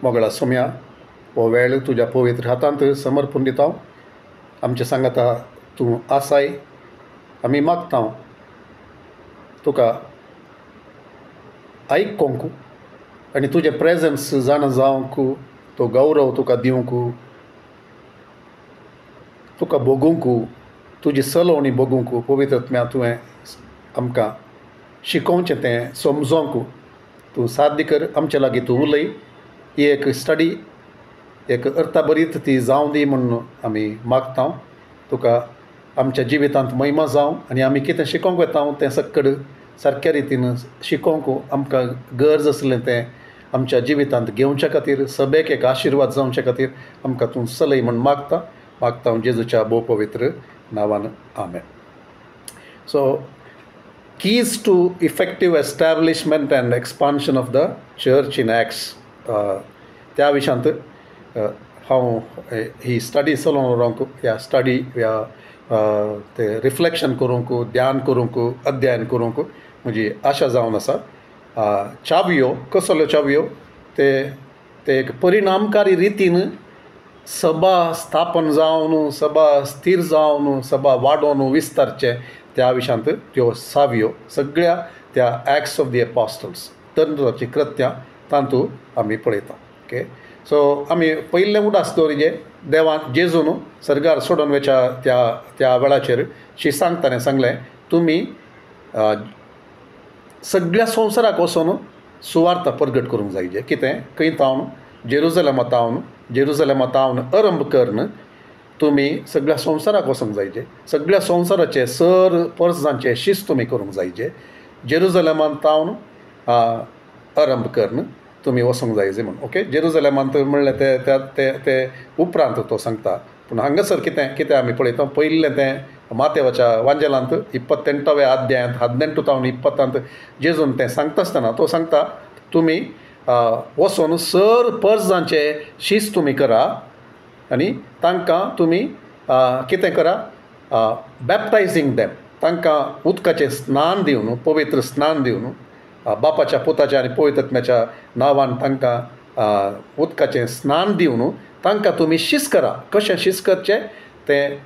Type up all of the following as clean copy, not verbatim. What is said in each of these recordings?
मोगळा सोम्या हो वेळ तुज्या पवित्र हातांत समर्पून दिता. आमचे सांगाता तूं आसाय आमी मागता तुका आयकोंक आनी तुजें प्रेजन्स जाणा जावंक, तो गौरव तुका दिवंक, तुका भोगूंक, तुजी चलोवणी भोगूंक पवित्रत्म्या तुवें आमकां शिकोवचें तें समजोंक तूं साध्य कर. आमचे लागीं तूं उलय. ही एक स्टडी एक अर्थभरीत ती जावं दी म्हणून आमी मागता. तुका आमच्या जिवितांत महिमा जावं आनी आमी कितें शिकोवंक वेता तें सक्कड सारक्या रितीन शिकोवंक आमकां गरज आसलें तें आमच्या जिवितांत घेवच्या खातीर सभेक एक आशिर्वाद जावच्या खातीर आमकां तूं चलय म्हूण मागता हांव जेजूच्या भोव पवित्र नांवान. Amen. So keys to effective establishment and expansion of the church in Acts त्या विशयांत हांव ही स्टडी चलोवन रावंक ह्या स्टडी ह्या ते रिफ्लेक्शन करूंक ध्यान करूंक अध्ययन करूंक म्हजी आशा जावन आसा. चावयो कसल्यो चावयो ते एक परिणामकारी रितीन सभा स्थापन जावन सभा स्थिर जावन सभा वाडोवन विस्तारचे त्या विशयांत त्यो सावयो सगळ्या त्या ॲक्ट्स ऑफ दी एपॉस्टल्स तंत्राची कृत्यां तांतू आमी पळयता. ओके. सो आमी पयले उडास दवरिजे देवान जेजून सर्गार सोडून वेच्या त्या वेळाचेर शिसांगताणें सांगलें तुमी सगळ्या संवसाराक वचून सुवार्ता परगट करूंक जाय. जे कितें खंय तावन जेरुजलेमांत तावन आरंभ करन तुमी सगळ्या संवसाराक वचूंक जायचे. सगळ्या संवसाराचे सर पर्सांचे शिस्त तुमी करूंक जायचे. जेरुजलेमांत तावन आरंभ करन तुमी वचूंक जायचे म्हणून. ओके. जेरुजलेमांत म्हणलें ते उपरांत तो सांगता. पूण हांगासर कितें आमी पळयता पयलें तें मातेवाच्या वांजेलांत 28व्या अध्यायांत 18 तावन 20 जेजून तें सांगता आसतना तो सांगता तुमी वचून सर पर्सांचे शिस्त तुमी करा आनी तांकां तुमी कितें करा बॅप्टायजींग देम तांकां उदकाचें स्नान दिवन पवित्र स्नान दिवन बापाच्या पुताच्या आनी पवित्रत्म्याच्या नांवान तांकां उदकाचें स्नान दिवन तांकां तुमी शिस्त करा. कशें शिस्त करचें तें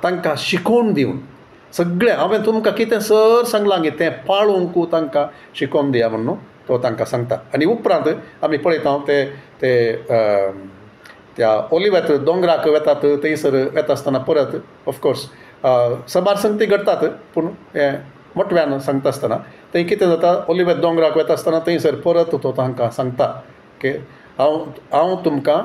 तांकां शिकोवन दिवन सगळें हांवें तुमकां कितें सर सांगलां गे तें पाळूंक तांकां शिकोवन दिया म्हणून तो तांकां सांगता. आनी उपरांत आमी पळयता त्या ओलिव्यात दोंगराक वेतात थंयसर वेता आसतना परत ऑफकोर्स सभार संगती घडटात पूण हें मोटव्यान सांगता आसतना थंय कितें जाता ओलिव्यात दोंगराक वेता आसतना थंयसर परत तो तांकां सांगता की हांव तुमकां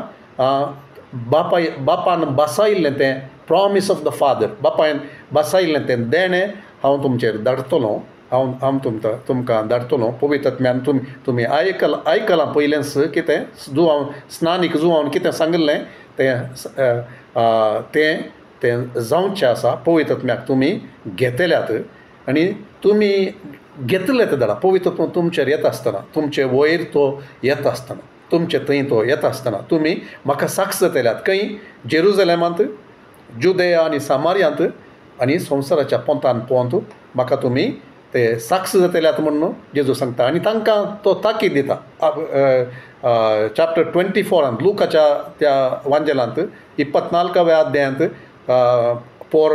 बापान बसायिल्लें तें प्रॉमीस ऑफ द फादर बापायन बसायिल्लें तें देणें हांव तुमचेर धाडटलों. हांव तुमकां धाडटलों पवित्रत्म्यान तुमी आयकलां पयलेंच कितें जुवान स्नानीक जुवान कितें सांगलें तें जावचें आसा. पवित्रत्म्याक तुमी घेतल्यात आनी तुमी घेतले ते धाडा. पवित्रत्व तुमचेर येता आसतना तुमचे वयर तो येता आसतना तुमचे थंय तो येता आसतना तुमी म्हाका साक्ष जातल्यात खंय जेरुजलेमांत जुदेया आनी सामारियांत आनी संवसाराच्या पोंतान पोंत म्हाका तुमी ते साक्ष जातल्यात म्हणून जेजू सांगता. आनी तांकां तो ताकीद दिता. चॅप्टर 24 लुकाच्या त्या वांजेलांत 24व्या अध्यायांत पोर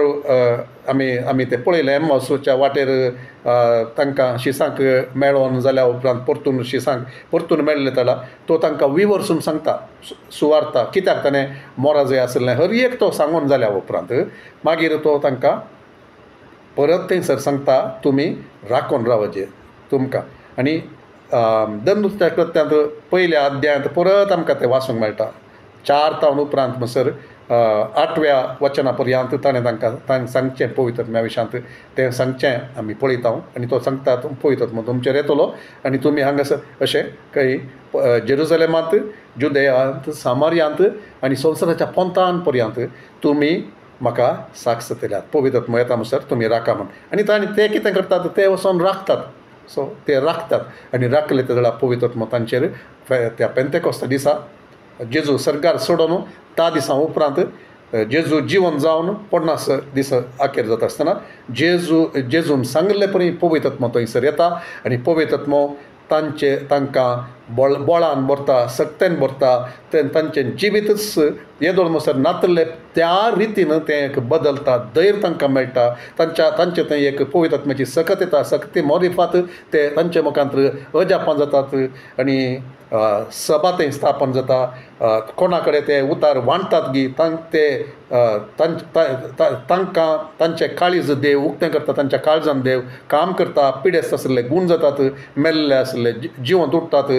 आमी ते पळयलें एम्माऊसच्या वाटेर तांकां शिसांक मेळोन जाल्या उपरांत परतून मेळ्ळे ताला तो तांकां विवर्सून सांगता सुवार्ता कित्याक ताणें मोरा जाय आसलें हर एक तो सांगून जाल्या उपरांत मागीर तो तांकां परत थंयसर सांगता तुमी राखून रावचे तुमकां. आनी दंडुत्या कृत्यांत पयल्या अध्यायांत परत आमकां तें वाचूंक मेळटा. 4 तावन उपरांत म्हणसर 8व्या वचना पर्यंत ताणें तांकां सांगचें पवित्रत्म्या विशयांत तें सांगचें आमी पळयता. आनी तो सांगता पवित्रत्म तुमचेर येतलो आनी तुमी हांगासर अशें खंय जेरुजलेमांत जुदेयांत सामारियांत आनी संवसाराच्या पोंतान पर्यंत तुमी म्हाका साक्ष जातल्यात. पवित्रत्म येता म्हणसर तुमी राखा म्हूण. आनी ते कितें करतात ते वचोन राखतात. सो ते राखतात आनी राखले ते जाल्यार पवित्रत्म तांचेर त्या पेंतेकोस्त दिसा जेजू सर्गार सोडून त्या दिसा उपरांत जेजू जिवन जावन 50 दीस आखेर जाता आसतना जेजून सांगले परी पवित्रत्म थंयसर येता आनी पवित्रत्म तांकां बोळान भरता सक्तेन भरता तांचें जिवीतच हें दोन म्हणसर नातल्ले त्या रितीन तें बदलता धैर्य तांकां मेळटा तांचें तें एक पवित्र आत्म्याची सकत येता सकते मोरिफात ते तांचे मुखांतर अजापां जातात आनी सभा थंय स्थापन जाता कोणा कडेन ते उतार वांटतात गी ते तांकां तांचे काळीज देव उक्तें करता तांच्या काळजान देव काम करता पिडेस्त आसले गूण जातात मेल्ले आसले जिवंत उठतात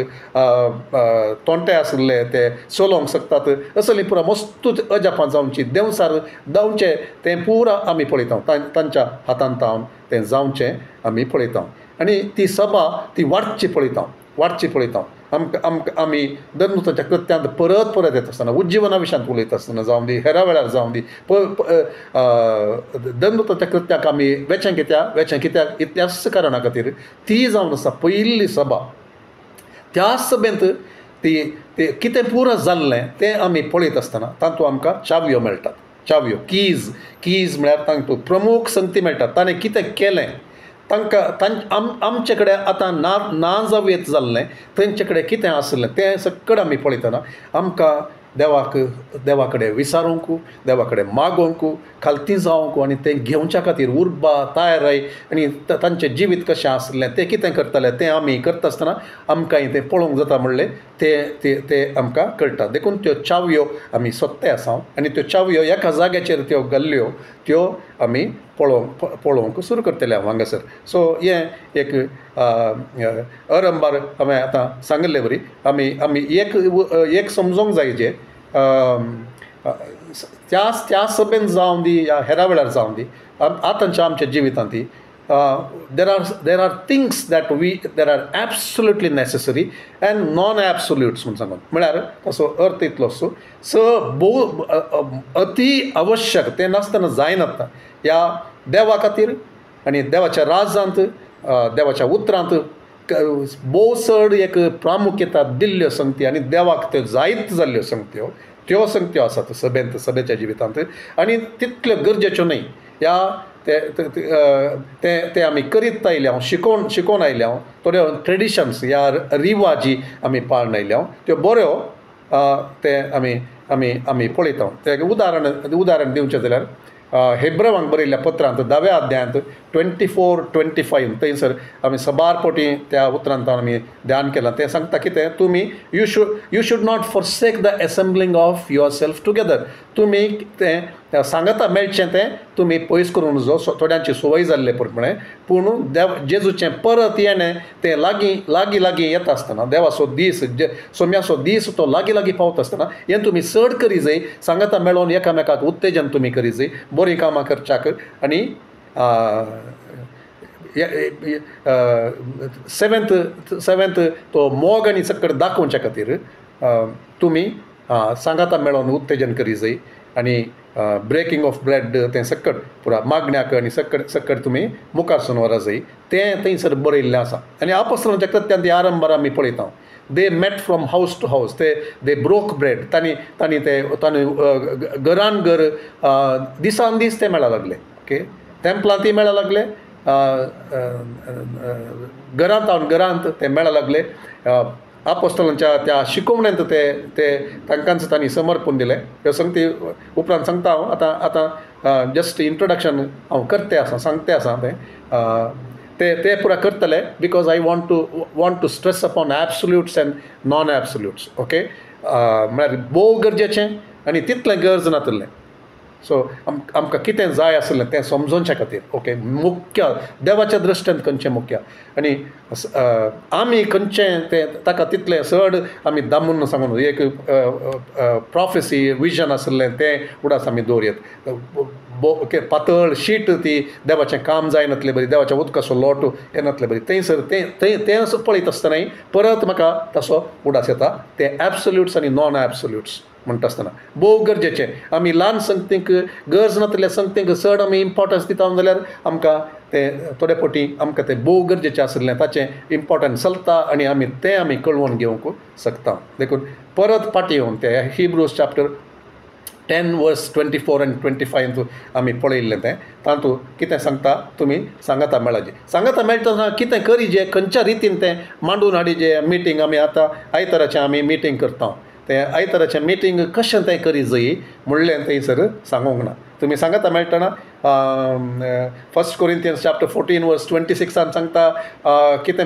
तोंटे आसले ते चलोवंक शकतात असलीं पुरा मस्त अजापां जावची देंवसार जावचें तें पुरा आमी पळयता तांच्या हातांत थावन तें जावचें आमी पळयता आनी ती सभा ती वाडची पळयता आमी दरनुताच्या कृत्यांत परत परत येता आसतना उज्जिवना विशयांत उलयता आसतना जावं दी हेरा वेळार जावं दी दरनुताच्या कृत्याक आमी वेचें कित्याक इतिहास कारणा खातीर ती जावन आसा पयली सभा त्या सभेंत ती कितें पुरो जाल्लें तें आमी पळयत आसतना तातूंत आमकां चावयो मेळटात चावयो कीज म्हळ्यार तांकां प्रमुख संगती मेळटात ताणें कितें केलें आमचे कडेन आतां ना जावेत जाल्लें तांचे कडेन कितें आसलें तें सगळें आमी पळयतना आमकां देवा कडेन विचारूंक देवा कडेन मागोवंक खालती जावंक आनी तें घेवच्या खातीर उर्बा तयाराय आनी तांचें जिवीत कशें आसलें तें कितें करतालें तें आमी करता आसतना आमकां तें पळोवंक जाता म्हणलें तें आमकां कळटा देखून त्यो चावयो आमी सोदते आसा आनी त्यो चावयो एका जाग्याचेर त्यो घाल्ल्यो त्यो आमी पळोवंक सुरू करतले हांगासर सो हें एक अरंबार हांवें आतां सांगले बरी आमी एक समजूंक जाय जे त्या सभेन जावं दी या हेरा वेळार जावं दी आतांच्या आमच्या जिवितांत there are things that there are absolutely necessary and non-absolutes म्हणून सांगून म्हळ्यार ताचो अर्थ इतलो अति आवश्यक तें नासतना जायनाता ह्या देवा खातीर आनी देवाच्या राजांत देवाच्या उतरांत भोव चड एक प्रामुख्यता दिल्ल्यो संगती आनी देवाक त्यो जायत जाल्ल्यो संगत्यो त्यो संगत्यो आसात सभेच्या जिवितांत आनी तितल्यो गरजेच्यो न्हय ह्या ते आमी करीत आयल्या शिकोवन आयल्या थोड्यो ट्रेडिशन्स ह्या रिवाजी आमी पाळून आयल्या त्यो बऱ्यो ते आमी पळयता ते उदाहरण दिवचें जाल्यार हेब्रेवांक बरयल्ल्या पत्रांत 10व्या अध्यायांत 24-25 थंयसर आमी सबारपोटी त्या उतरांत आमी ध्यान केलां तें सांगता कितें तुमी you should not forsake the assembling of yourself together तुमी तें सांगता मेळचें तें तुमी पयस करून जो थोड्यांची संवय जाल्ले प्रमाणे पूण जेजूचें परत येणें तें लागीं येता आसतना देवाचो दीस सोम्याचो दीस तो लागीं पावता आसतना हें तुमी चड करी जाय सांगता मेळोन एकामेकाक उत्तेजन तुमी करी जाय बरीं कामां करच्याक आनी सेवेंथ तो मोग आनी सक्कड दाखोवच्या खातीर तुमी सांगाता मेळोन उत्तेजन करी जाय आनी ब्रेकिंग ऑफ ब्रेड तें सक्कड पुरा मागण्याक आनी सक्कड तुमी मुखार सून व्हरा जाय तें थंयसर बरयल्लें आसा आनी आपोस्तलांच्या कृत्यांत आरंभार आमी पळयता दे मेट फ्रॉम हावस टू हावस दे ब्रोक ब्रेड तांणी घरान घर दिसान दीस ते मेळा लागले ओके तेंपलांतय मेळा लागले घरांत ते मेळा लागले आपोस्तलांच्या त्या शिकोवण्यांत ते तांकांच तांणी समर्पण दिलें ह्यो संगती उपरांत सांगता हांव आतां जस्ट इंट्रोडक्शन हांव करते आसा सांगते आसा ते पुरा करतले because I want to stress upon absolutes and non absolutes okay म्हळ्यार भोव गरजेचें आनी तितलें गरज नातलें सो आमकां कितें जाय आसलें तें समजोवच्या खातीर ओके मुख्य देवाच्या दृश्ट्यान खंयचें मुख्य आनी आमी खंयचें तें ताका तितलें चड आमी दामून सांगून एक प्रॉफेसी विजन आसलें तें उडास आमी दवरयत पातळ शीट ती देवाचें काम जायनातलें बरी देवाच्या उदकाचो लोट येनातलें बरी थंयसर तें पळयत आसतनाय परत म्हाका ताचो उडास येता ते एब्सोल्यूट्स आनी नॉन एब्सोल्यूट्स म्हणटा आसतना भोव गरजेचें आमी ल्हान संगतींक गरज नातल्या संगतींक चड आमी इम्पॉर्टन्स दिता जाल्यार आमकां तें थोडे फावटी आमकां तें भोव गरजेचें आसलें ताचें इम्पॉर्टन्स चलता आनी आमी कळवून घेवंक शकता देखून परत फाटीं येवन ते हिब्रूज चॅप्टर 10 वर्स 24 आनी 25 आमी पळयल्लें तें तातूंत कितें सांगता तुमी सांगाता मेळाचे सांगाता मेळटा कितें करी जे खंयच्या रितीन तें मांडून हाडी जे मिटींग आमी आतां आयताराचें आमी मिटींग करता तें आयताराचें मिटींग कशें तें करी जयी म्हणलें थंयसर सांगूंक ना तुमी सांगाता मेळटना 1 Corinthians chapter 14 verse 26 सांगता कितें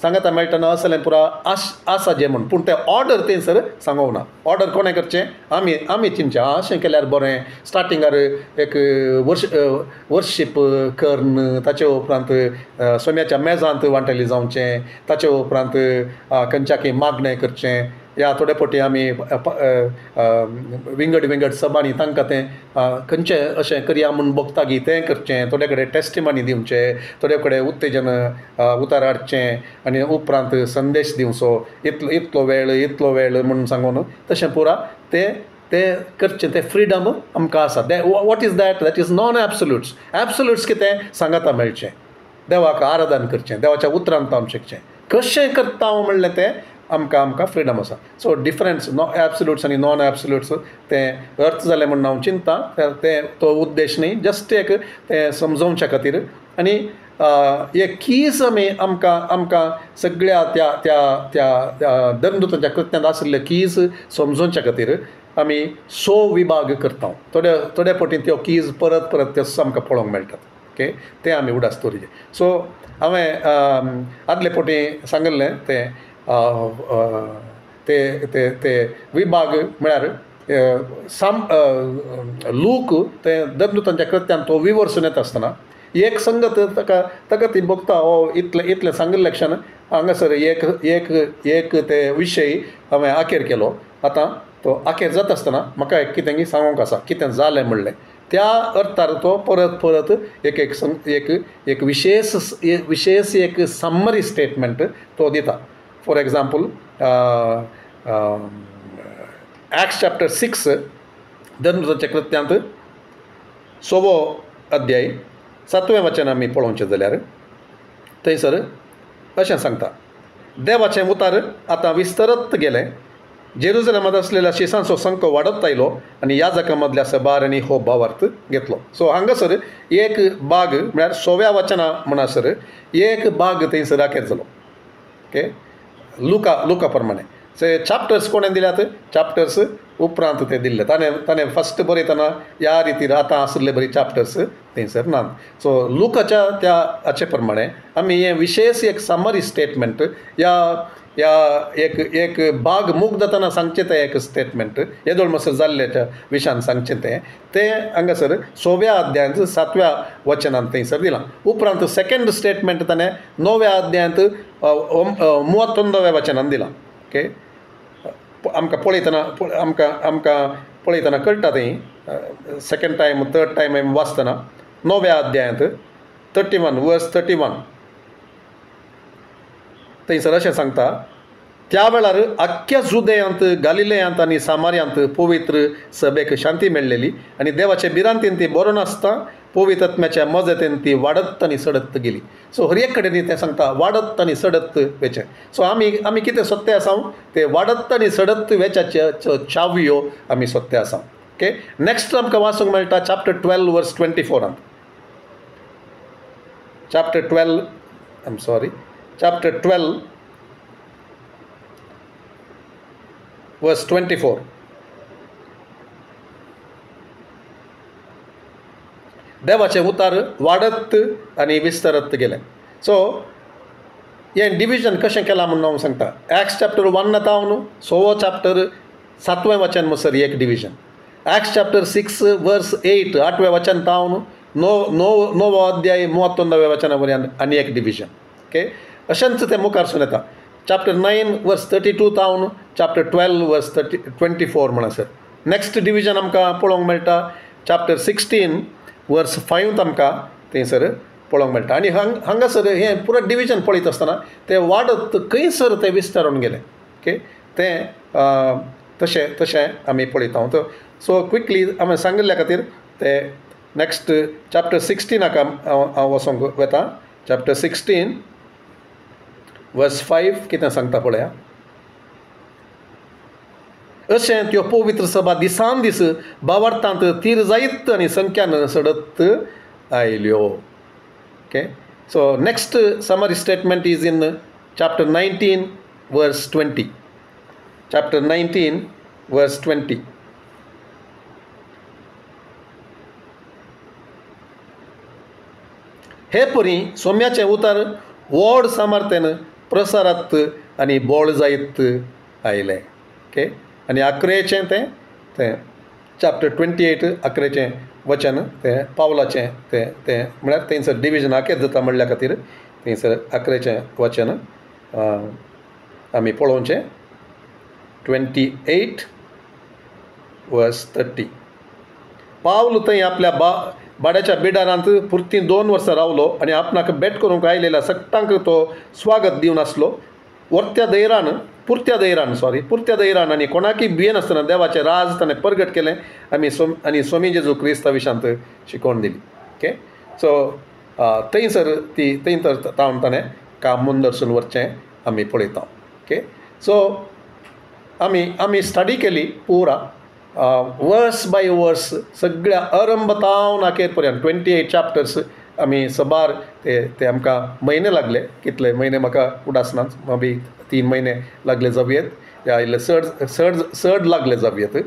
सांगाता मेळटना असलें पुरा आसा जें म्हूण पूण तें ऑर्डर थंयसर सांगूंक ना ऑर्डर कोणें करचें आमी चिंतचें अशें केल्यार बरें स्टार्टिंगार एक वर्शीप करन ताचे उपरांत सोम्याच्या मेजांत वांटेली जावचें ताचे उपरांत खंयच्याकय मागणें करचें या थोडे फावटी आमी विंगड सभांनी तांकां तें खंयचें अशें करया म्हूण बगतागी तें करचें थोडे कडेन टेस्टिमनी दिवचें थोडे कडेन उत्तेजन उतार हाडचें आनी उपरांत संदेश दिवचो इतलो वेळ म्हूण सांगून तशें पुरा तें करचें तें फ्रिडम आमकां आसा what is that is non absolutes कितें सांगाता मेळचें देवाक आराधन करचें देवाच्या उतरांत आमी शिकचें कशें करता हांव म्हणलें तें आमकां फ्रिडम आसा सो डिफरन्स एब्सोल्युट्स आनी नॉन एब्सोल्युट्स तें अर्थ जालें म्हणून हांव चिंतता तो उद्देश न्ही जस्ट एक तें समजोवच्या खातीर आनी हे कीज आमकां सगळ्या त्या धर्मदूतांच्या कृत्यांत आशिल्ले कीज समजोवच्या खातीर आमी विभाग करता थोड्या फावटी त्यो कीज परत त्यो आमकां पळोवंक मेळटात ओके तें आमी उडास दवरचें सो हांवें आदले फावटी सांगल्लें ते विभाग म्हळ्यार लूक ते धर्मदूतांच्या कृत्यान तो विवर्सून येता आसतना एक संगत ताका ती बघता इतलें सांगले लक्षान हांगासर एक ते विशय हांवें आखेर केलो आतां तो आखेर जाता आसतना म्हाका कितेंय सांगूंक आसा कितें जालें म्हणलें त्या अर्थार तो परत एक विशेष एक समरी स्टेटमेंट तो दिता फॉर एग्जाम्पल Acts chapter 6 धर्मदूतांच्या कृत्यांत 6 अध्याय 7वें वचन आमी पळोवचें जाल्यार थंयसर अशें सांगता देवाचें उतार आतां विस्तरत गेलें जेरुसलेमांत आसलेल्या शिसांचो संख्य वाडत आयलो आनी याजकां मदल्या सभार आनी हो भावार्थ घेतलो सो हांगासर एक भाग म्हळ्यार 6व्या वचना म्हणसर एक भाग थंयसर आखेर जालो ओके लुका प्रमाणे चॅप्टर्स कोणें दिल्यात चॅप्टर्स उपरांत ते दिल्ले ताणें फस्ट बरयतना ह्या रितीन आतां आशिल्ले बरी चॅप्टर्स थंयसर नात सो लुकाच्या त्या हाचे प्रमाणे आमी हें विशेष एक समरी स्टेटमेंट या एक भाग मूग जातना सांगचें तें एक स्टेटमेंट येदोळ मसर जाल्ल्याच्या विशयान सांगचें तें हांगासर 6व्या अध्यायांत 7व्या वचनांत थंयसर दिलां उपरांत सेकंड स्टेटमेंट ताणें 9व्या अध्यायांत 39व्या वचनांत दिलां ओके आमकां पळयतना कळटा थंय सेकंड टायम थर्ड टायम आमी वाचतना 9व्या अध्यायांत 31 वर्स 31 थंयसर अशें सांगता त्या वेळार आख्ख्या जुदेयांत गालिलेयांत आनी सामार्यांत पवित्र सभेक शांती मेळ्ळेली आनी देवाच्या बिरांतीन ती बरो नासता पवित्र आत्म्याच्या मजतीन ती वाडत आनी सडत गेली सो हर एक कडेन तें सांगता वाडत आनी सडत वेचें सो आमी कितें सत्य आसा ते वाडत आनी सडत वेच्याच्यो चावयो आमी सत्य आसा ओके नेक्स्ट आमकां वाचूंक मेळटा चॅप्टर 12 वर्स 24 chapter 12 verse 24 देवाचें उतार वाडत आनी विस्तरत गेलें सो हें डिविजन कशें केलां म्हणून हांव सांगता Acts chapter 1 येता हांव न्हू 6वो चॅप्टर 7वें वचन म्हणसर एक डिविजन Acts chapter 6 verse 8 8वें वचन था हांव न्हू 9वो अध्याय 39वें वचना पर्यंत आनी एक डिविजन ओके अशेंच तें मुखारसून येता चॅप्टर 9 वर्स 32 तावन चॅप्टर 12 वर्स 24 म्हणसर नेक्स्ट डिविजन आमकां पळोवंक मेळटा चॅप्टर 16 वर्स 5 आमकां थंयसर पळोवंक मेळटा आनी हांगासर हें पुरो डिविजन पळयत आसतना तें वाडत खंयसर तें विस्तारून गेलें ओके तें तशें आमी पळयता सो क्विकली हांवें सांगिल्ल्या खातीर तें नेक्स्ट चॅप्टर 16 हांव वचोंक वेता चॅप्टर 16 वर्स 5 कितें सांगता पळया अशें त्यो पवित्र सभा दिसान दीस भावार्थांत तीर जायत आनी संख्यान सडत आयल्यो. Okay, so next summary statement is in chapter 19 verse 20. Chapter 19 verse 20. हे परी सोम्याचें उतर व्हड सामर्थ्यान प्रसारात आनी बोळ जायत आयलें. ओके, आनी 11चें तें chapter 28 11चें वचन तें पावलाचें तें म्हळ्यार थंयसर डिविजन आखेर जाता म्हणल्या खातीर थंयसर 11चें वचन आमी पळोवचें. 28 verse 30. पावल थंय आपल्या भाड्याच्या बिडारांत पुर्ती 2 वर्सां रावलो आनी आपणाक भेट करूंक आयलेल्या सक्तांक तो स्वागत दिवन आसलो. पुरत्या दैरान आनी कोणाकय भियेनासतना देवाचें राज ताणें परगट केलें आनी स्वामी जेजू क्रिस्ता विशांत शिकोवण दिली. ओके, सो थंयसर ताणें काम मुंदरसून वरचें आमी पळयता. ओके, सो आमी स्टडी केली पुरा वर्स बाय वर्स सगळ्या अरंभतावन आखेर पर्यंत 28 चॅप्टर्स आमी सबार ते आमकां म्हयने लागले. कितले म्हयने म्हाका उडासनात, मे 3 म्हयने लागले जावयेत या इल्ले चड लागले जावयेत.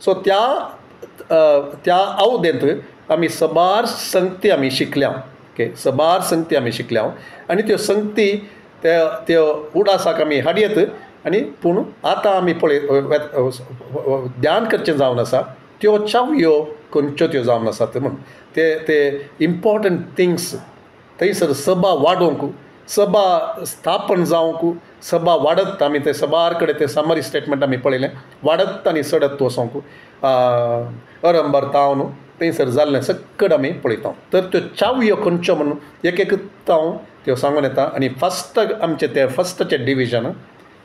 सो त्या अवधेंत आमी सबार संगती आमी शिकल्या. ओके, सबार संगती आमी शिकल्या आनी त्यो संगती त्यो उडासाक आमी हाडयेत. आनी पूण आतां आमी ध्यान करचें जावन आसा त्यो चावयो खंयच्यो त्यो जावन आसात म्हूण ते इम्पॉर्टंट थिंग्स. थंयसर सभा वाडोवंक, सभा स्थापन जावंक, सभा वाडत आमी ते सबार कडेन ते समरी स्टेटमेंट आमी पळयलें. वाडत आनी सडत वचोंक अरंभतावन थंयसर जाल्लें सक्कड आमी पळयता. तर त्यो चावयो खंयच्यो म्हणून एक एक तांव त्यो सांगून येता. आनी आमचें तें फस्टचें डिविजन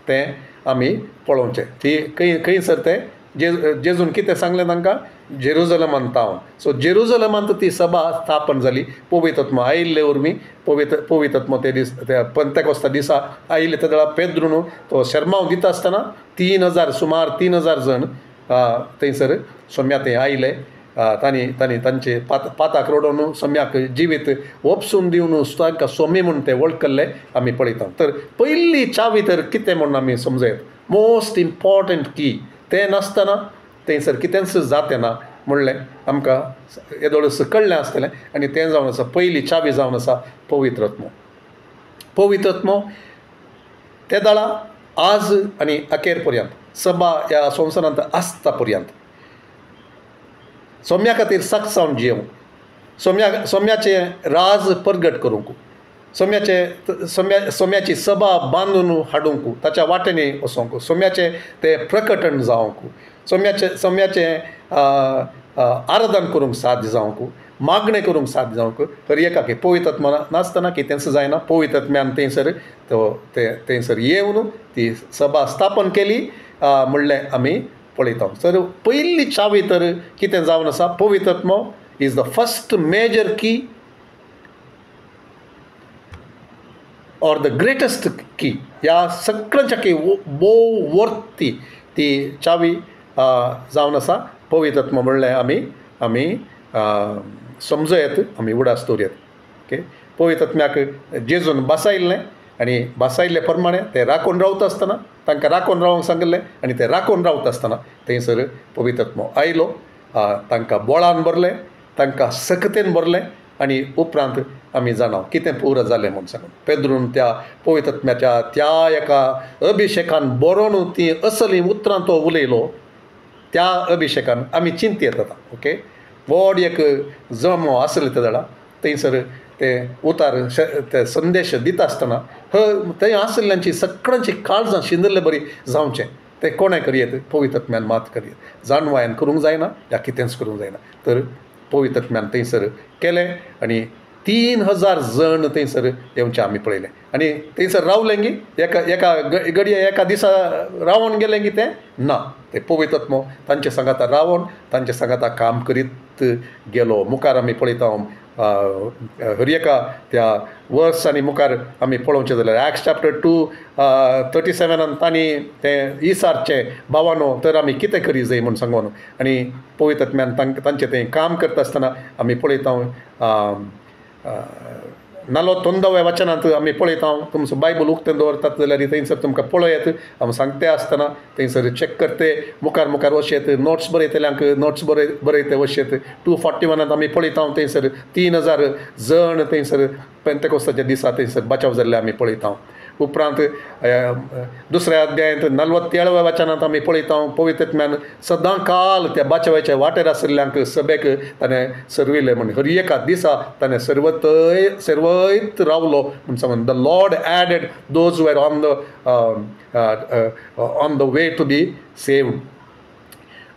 तें आमी पळोवचें. ती खंयसर तें जेजून कितें सांगलें तांकां जेरुजलमान तावन. सो जेरुजलमांत ती सभा स्थापन जाली पवित्रत्म आयिल्ले वरवीं. पवित्रत्म ते दीस त्या पंतेकोस्ता दिसा आयिल्ले त्या वेळार पेद्रून तो शर्माव दिता आसतना 3,000 सुमार 3,000 जण थंयसर सोम्या थंय आयले. तांचे पाताक रडोवन सोम्याक जिवीत वपसून दिवन तांकां सोमी म्हूण ते वळखले आमी पळयता. तर पयली चावी तर कितें म्हणून आमी समजयत, मोस्ट इम्पॉर्टंट की तें नासतना थंयसर कितेंच जातें ना म्हणलें आमकां येदोळस कळ्ळें आसतलें. आनी तें जावन आसा पयली चावी जावन आसा पवित्रत्म त्या दाळा आज आनी अखेर पर्यंत सभा ह्या संवसारांत आसता पर्यंत सोम्या खातीर साक्षावन जियोंक, सोम्याचें राज परगट करूंक, सोम्याची सभा बांदून हाडूंक, ताच्या वाटेनी वचोंक, सोम्याचें तें प्रकटण जावंक, सोम्याचें आराधन करूंक साध्य जावंक, मागणें करूंक साध्य जावंक. हर एकाक पवित्रत्म नासतना कितेंच जायना. पवित्रत्म्यान थंयसर येवन ती सभा स्थापन केली म्हणलें आमी पळयता. तर पयली चावी तर कितें जावन आसा पवित्रत्म इज द फस्ट मेजर की और द ग्रेटेस्ट की. ह्या सगळ्यांच्या की बोव वर्थ ती चावी जावन आसा पवित्रत्म म्हणलें आमी समजयत, आमी उडास दवरयत. ओके, पवित्रत्म्याक जेजून बसायल्लें आनी बसायल्ले प्रमाणें ते राखून रावता आसतना तांकां राखून रावंक सांगलें आनी ते राखून रावता आसतना थंयसर पवित्रत्म आयलो. तांकां बोळान भरलें, तांकां सक्तेन भरलें आनी उपरांत आमी जाणा कितें पुरो जालें म्हणून सांगून पेद्रून त्या पवित्रत्म्याच्या त्या एका अभिशेकान बरोवन ती असली उतरां तो उलयलो. त्या अभिशेकान आमी चिंत येता. ओके, व्हड एक जम आसलें त्या वेळार थंयसर ते उतार ते संदेश दिता आसतना थंय आसलेल्यांची सगळ्यांची काळजां शिंदरले बरी जावचें तें कोणें करयेत पवित्रत्म्यान मात करयेत. जानवायन करूंक जायना या कितेंच करूंक जायना. तर पवित्रत्म्यान थंयसर केलें आनी 3,000 जण थंयसर येवचें आमी पळयलें. आनी थंयसर रावलें गी एका घडये एका दिसा रावून गेलें गी तें ना. ते पवित्रत्म तांचे सांगाता रावून तांचे सांगाता काम करीत गेलो. मुखार आमी पळयता हर एका त्या वर्स आनी मुखार आमी पळोवचें जाल्यार एक्ट्स चॅप्टर 2:37 तांणी तें इसारचें भावानो तर आमी कितें करी जाय म्हूण सांगून आनी पवित्र आत्म्यान तांचें तें काम करता आसतना आमी पळयता 41व्या वचनांत आमी पळयता तुमचो बायबल उक्तें दवरतात जाल्यार थंयसर तुमकां पळयात हांव सांगते आसतना थंयसर चॅक करते मुखार वचेत नोट्स बरयतल्यांक नोट्स बरयते वचेत 241 आमी पळयता थंयसर 3000 जण थंयसर पेंतेकोस्ताच्या दिसा थंयसर बचाव जाल्ले आमी पळयता उपरांत दुसऱ्या अध्यायांत 47व्या वचनांत आमी पळयता पवित्र आत्म्यान सदां काल त्या बाचावाच्या वाटेर आशिल्ल्यांक सभेक ताणें सरविलें म्हण हर एका दिसा ताणें सर्वैत रावलो म्हण सांगून the Lord added those were on the way to be saved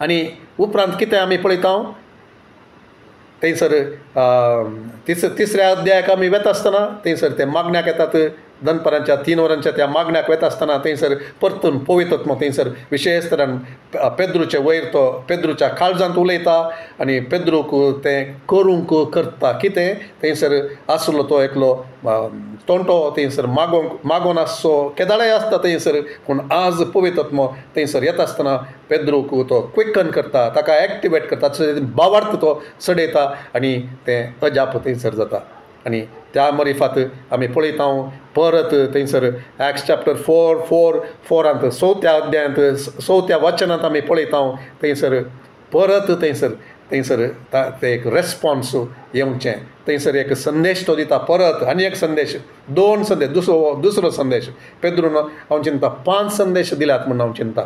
आनी उपरांत कितें आमी पळयता थंयसर तिसऱ्या अध्यायाक आमी वेता आसतना थंयसर ते मागण्याक येतात दनपारांच्या 3 वरांच्या त्या मागण्याक वेता आसतना थंयसर परतून पवित्र आत्मा थंयसर विशेश तरान पेद्रूचे वयर तो पेद्रूच्या काळजांत उलयता आनी पेद्रूक तें करूंक करता कितें थंयसर आसलो तो एकलो तोंटो थंयसर मागोन आसचो केदाळेय आसता थंयसर पूण आज पवित्र आत्मा थंयसर येता आसतना पेद्रूक तो क्विकन करता ताका एक्टिवेट करता भावार्थ तो चडयता आनी तें अजाप थंयसर जाता आनी त्या मरिफात आमी पळयता परत थंयसर एक्ट्स चॅप्टर 4:4 4 अध्यायांत 4 वचनांत आमी पळयता थंयसर परत थंयसर तें एक रेस्पॉन्स येवचें थंयसर एक संदेश तो दिता परत आनी एक संदेश 2 संदेश दुसरो संदेश पेद्रून हांव चिंता 5 संदेश दिल्यात म्हूण हांव चिंता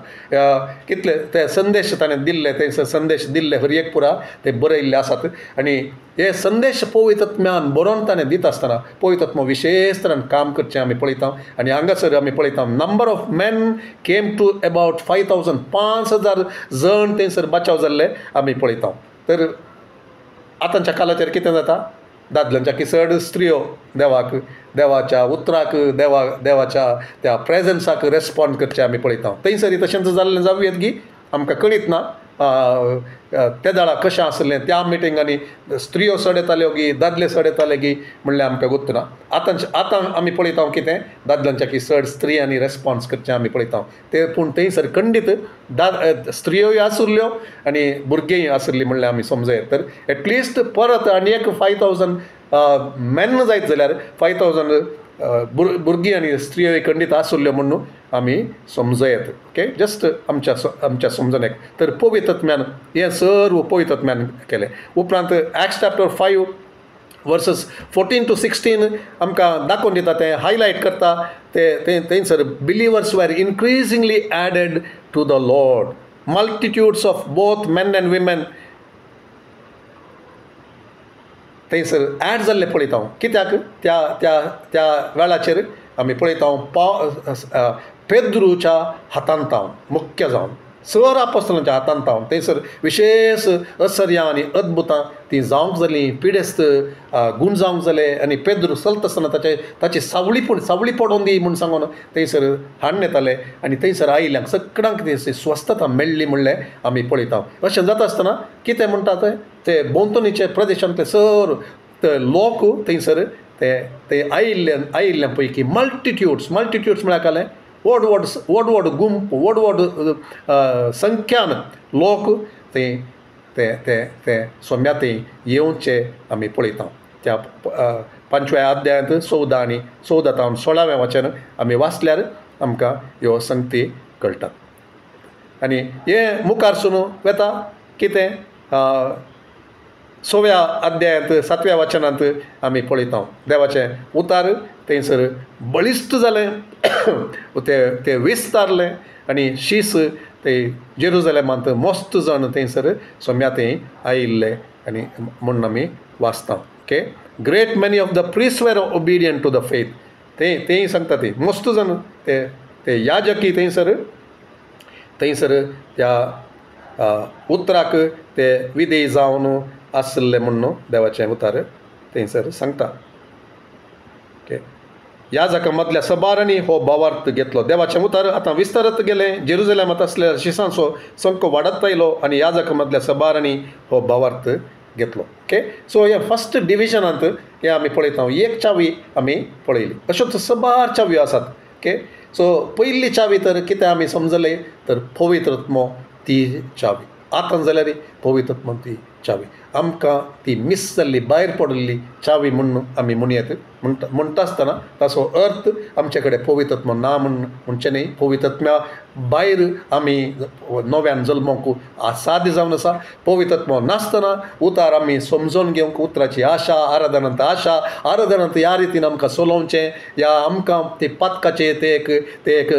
कितले ते संदेश ताणें दिल्ले थंयसर संदेश दिल्ले हर एक पुरा ते बरयल्ले आसात आनी हे संदेश पवित्र आत्म्यान बरोवन ताणें दिता आसतना पवित्र आत्मा विशेश तरान काम करचें आमी पळयता आनी हांगासर आमी पळयता number of men came to about 5,000 जण थंयसर बचाव जाल्ले आमी पळयता तर आतांच्या काळाचेर कितें जाता दादल्यांच्या किसड स्त्रियो देवाच्या उतराक देवाच्या त्या प्रेझन्साक रेस्पॉन्ड करचें आमी पळयता थंयसर तशेंच जाल्लें जावयेत की आमकां कळीत ना त्या दाळा कशें आसलें त्या मिटिंगांनी स्त्रियो सडयताल्यो गी दादले सडयताले गी म्हणलें आमकां गुर्त ना आतां आमी पळयता कितें दादल्यांच्या किसड स्त्रियांनी रेस्पॉन्स करचें आमी पळयता ते पूण थंयसर खंडीत स्त्रियोय आसुल्ल्यो आनी भुरगींय आसुल्लीं म्हणलें आमी समजयत तर एटलिस्ट परत आनी एक 5,000 मेन जायत जाल्यार 5,000 भुरगीं आनी स्त्रियोय खंडीत आसुल्ल्यो म्हणून आमी समजयत ओके जस्ट आमच्या समजणेक तर पवित्र आत्म्यान हें सर्व पवित्र आत्म्यान केलें उपरांत एक्ट्स चॅप्टर 5 वर्सेस 14 to 16 आमकां दाखोवन दिता तें हायलायट करता ते थंयसर believers were increasingly added to the Lord multitudes of both men and women थंयसर एड जाल्ले पळयता कित्याक त्या वेळाचेर आमी पळयता पेद्रूच्या हातांत मुख्य जावन सर आपोस्तलांच्या हातांत थंयसर विशेष असर्यां आनी अद्भुतां ती जावंक जालीं पिडेस्त गूण जावंक जाले आनी पेद्रू चलता आसतना ताची सावळी पडोवन दी म्हूण सांगून थंयसर हाडून येताले आनी थंयसर आयिल्ल्यांक सगळ्यांक ती स्वस्थता मेळ्ळी म्हणलें आमी पळयता अशें जाता आसतना कितें म्हणटा ते भोंवतणीचे प्रदेशांतले सर ते लोक थंयसर ते आयिल्ल्या पैकी मल्टिट्यूड्स म्हळ्यार कालें व्हड गुंप व्हड संख्यान लोक ते सोम्याते येवचे आमी पळयता त्या 5व्या अध्यायांत 14 आनी 16 वचन आमी वाचल्यार आमकां ह्यो संगती कळटात आनी हे मुखारसून वेता कितें 6व्या अध्यायांत 7व्या वचनांत आमी पळयता देवाचें उतार थंयसर बळिश्ट जालें ते विस्तारलें आनी शीस ते जेरुजलेमांत मस्त जण थंयसर सोम्याते आयिल्ले आनी म्हणून आमी वाचता okay great many of the priest were obedient to the faith तेंय सांगता ती मस्त जण ते याजकी थंयसर त्या उतराक ते विधेय जावन आसले म्हणून देवाचें उतार थंयसर सांगता ओके याजका मदल्या सबारांनी हो भावार्थ घेतलो देवाचें उतार आतां विस्तारत गेलें जेरुजलेमांत आसल्या शिसांचो संख्य वाडत आयलो आनी याजका मदल्या सबारांनी हो भावार्थ घेतलो. ओके, सो ह्या फर्स्ट डिविजनांत हे आमी पळयता एक चावी आमी पळयली. अश्योच सबार चावयो आसात. ओके, सो पयली चावी तर कितें आमी समजलें तर पवित्र आत्मो ती चावी. आतां जाल्यार पवित्र आत्मो ती चावी. आमकां ती मिस जाल्ली भायर पडिल्ली चावी म्हणून आमी म्हणयेत. म्हणटा आसतना ताचो अर्थ आमचे कडेन पवित्र आत्मो ना म्हणचें न्ही. पवित्र आत्म्या भायर आमी नव्यान जल्मोंक साध्य जावन आसा. पवित्र आत्मो नासतना उतार आमी समजून घेवंक उतराची आशा, आराधनांत आशा, आराधनांत ह्या रितीन आमकां चलोवचें, या आमकां ते पातकाचे ते एक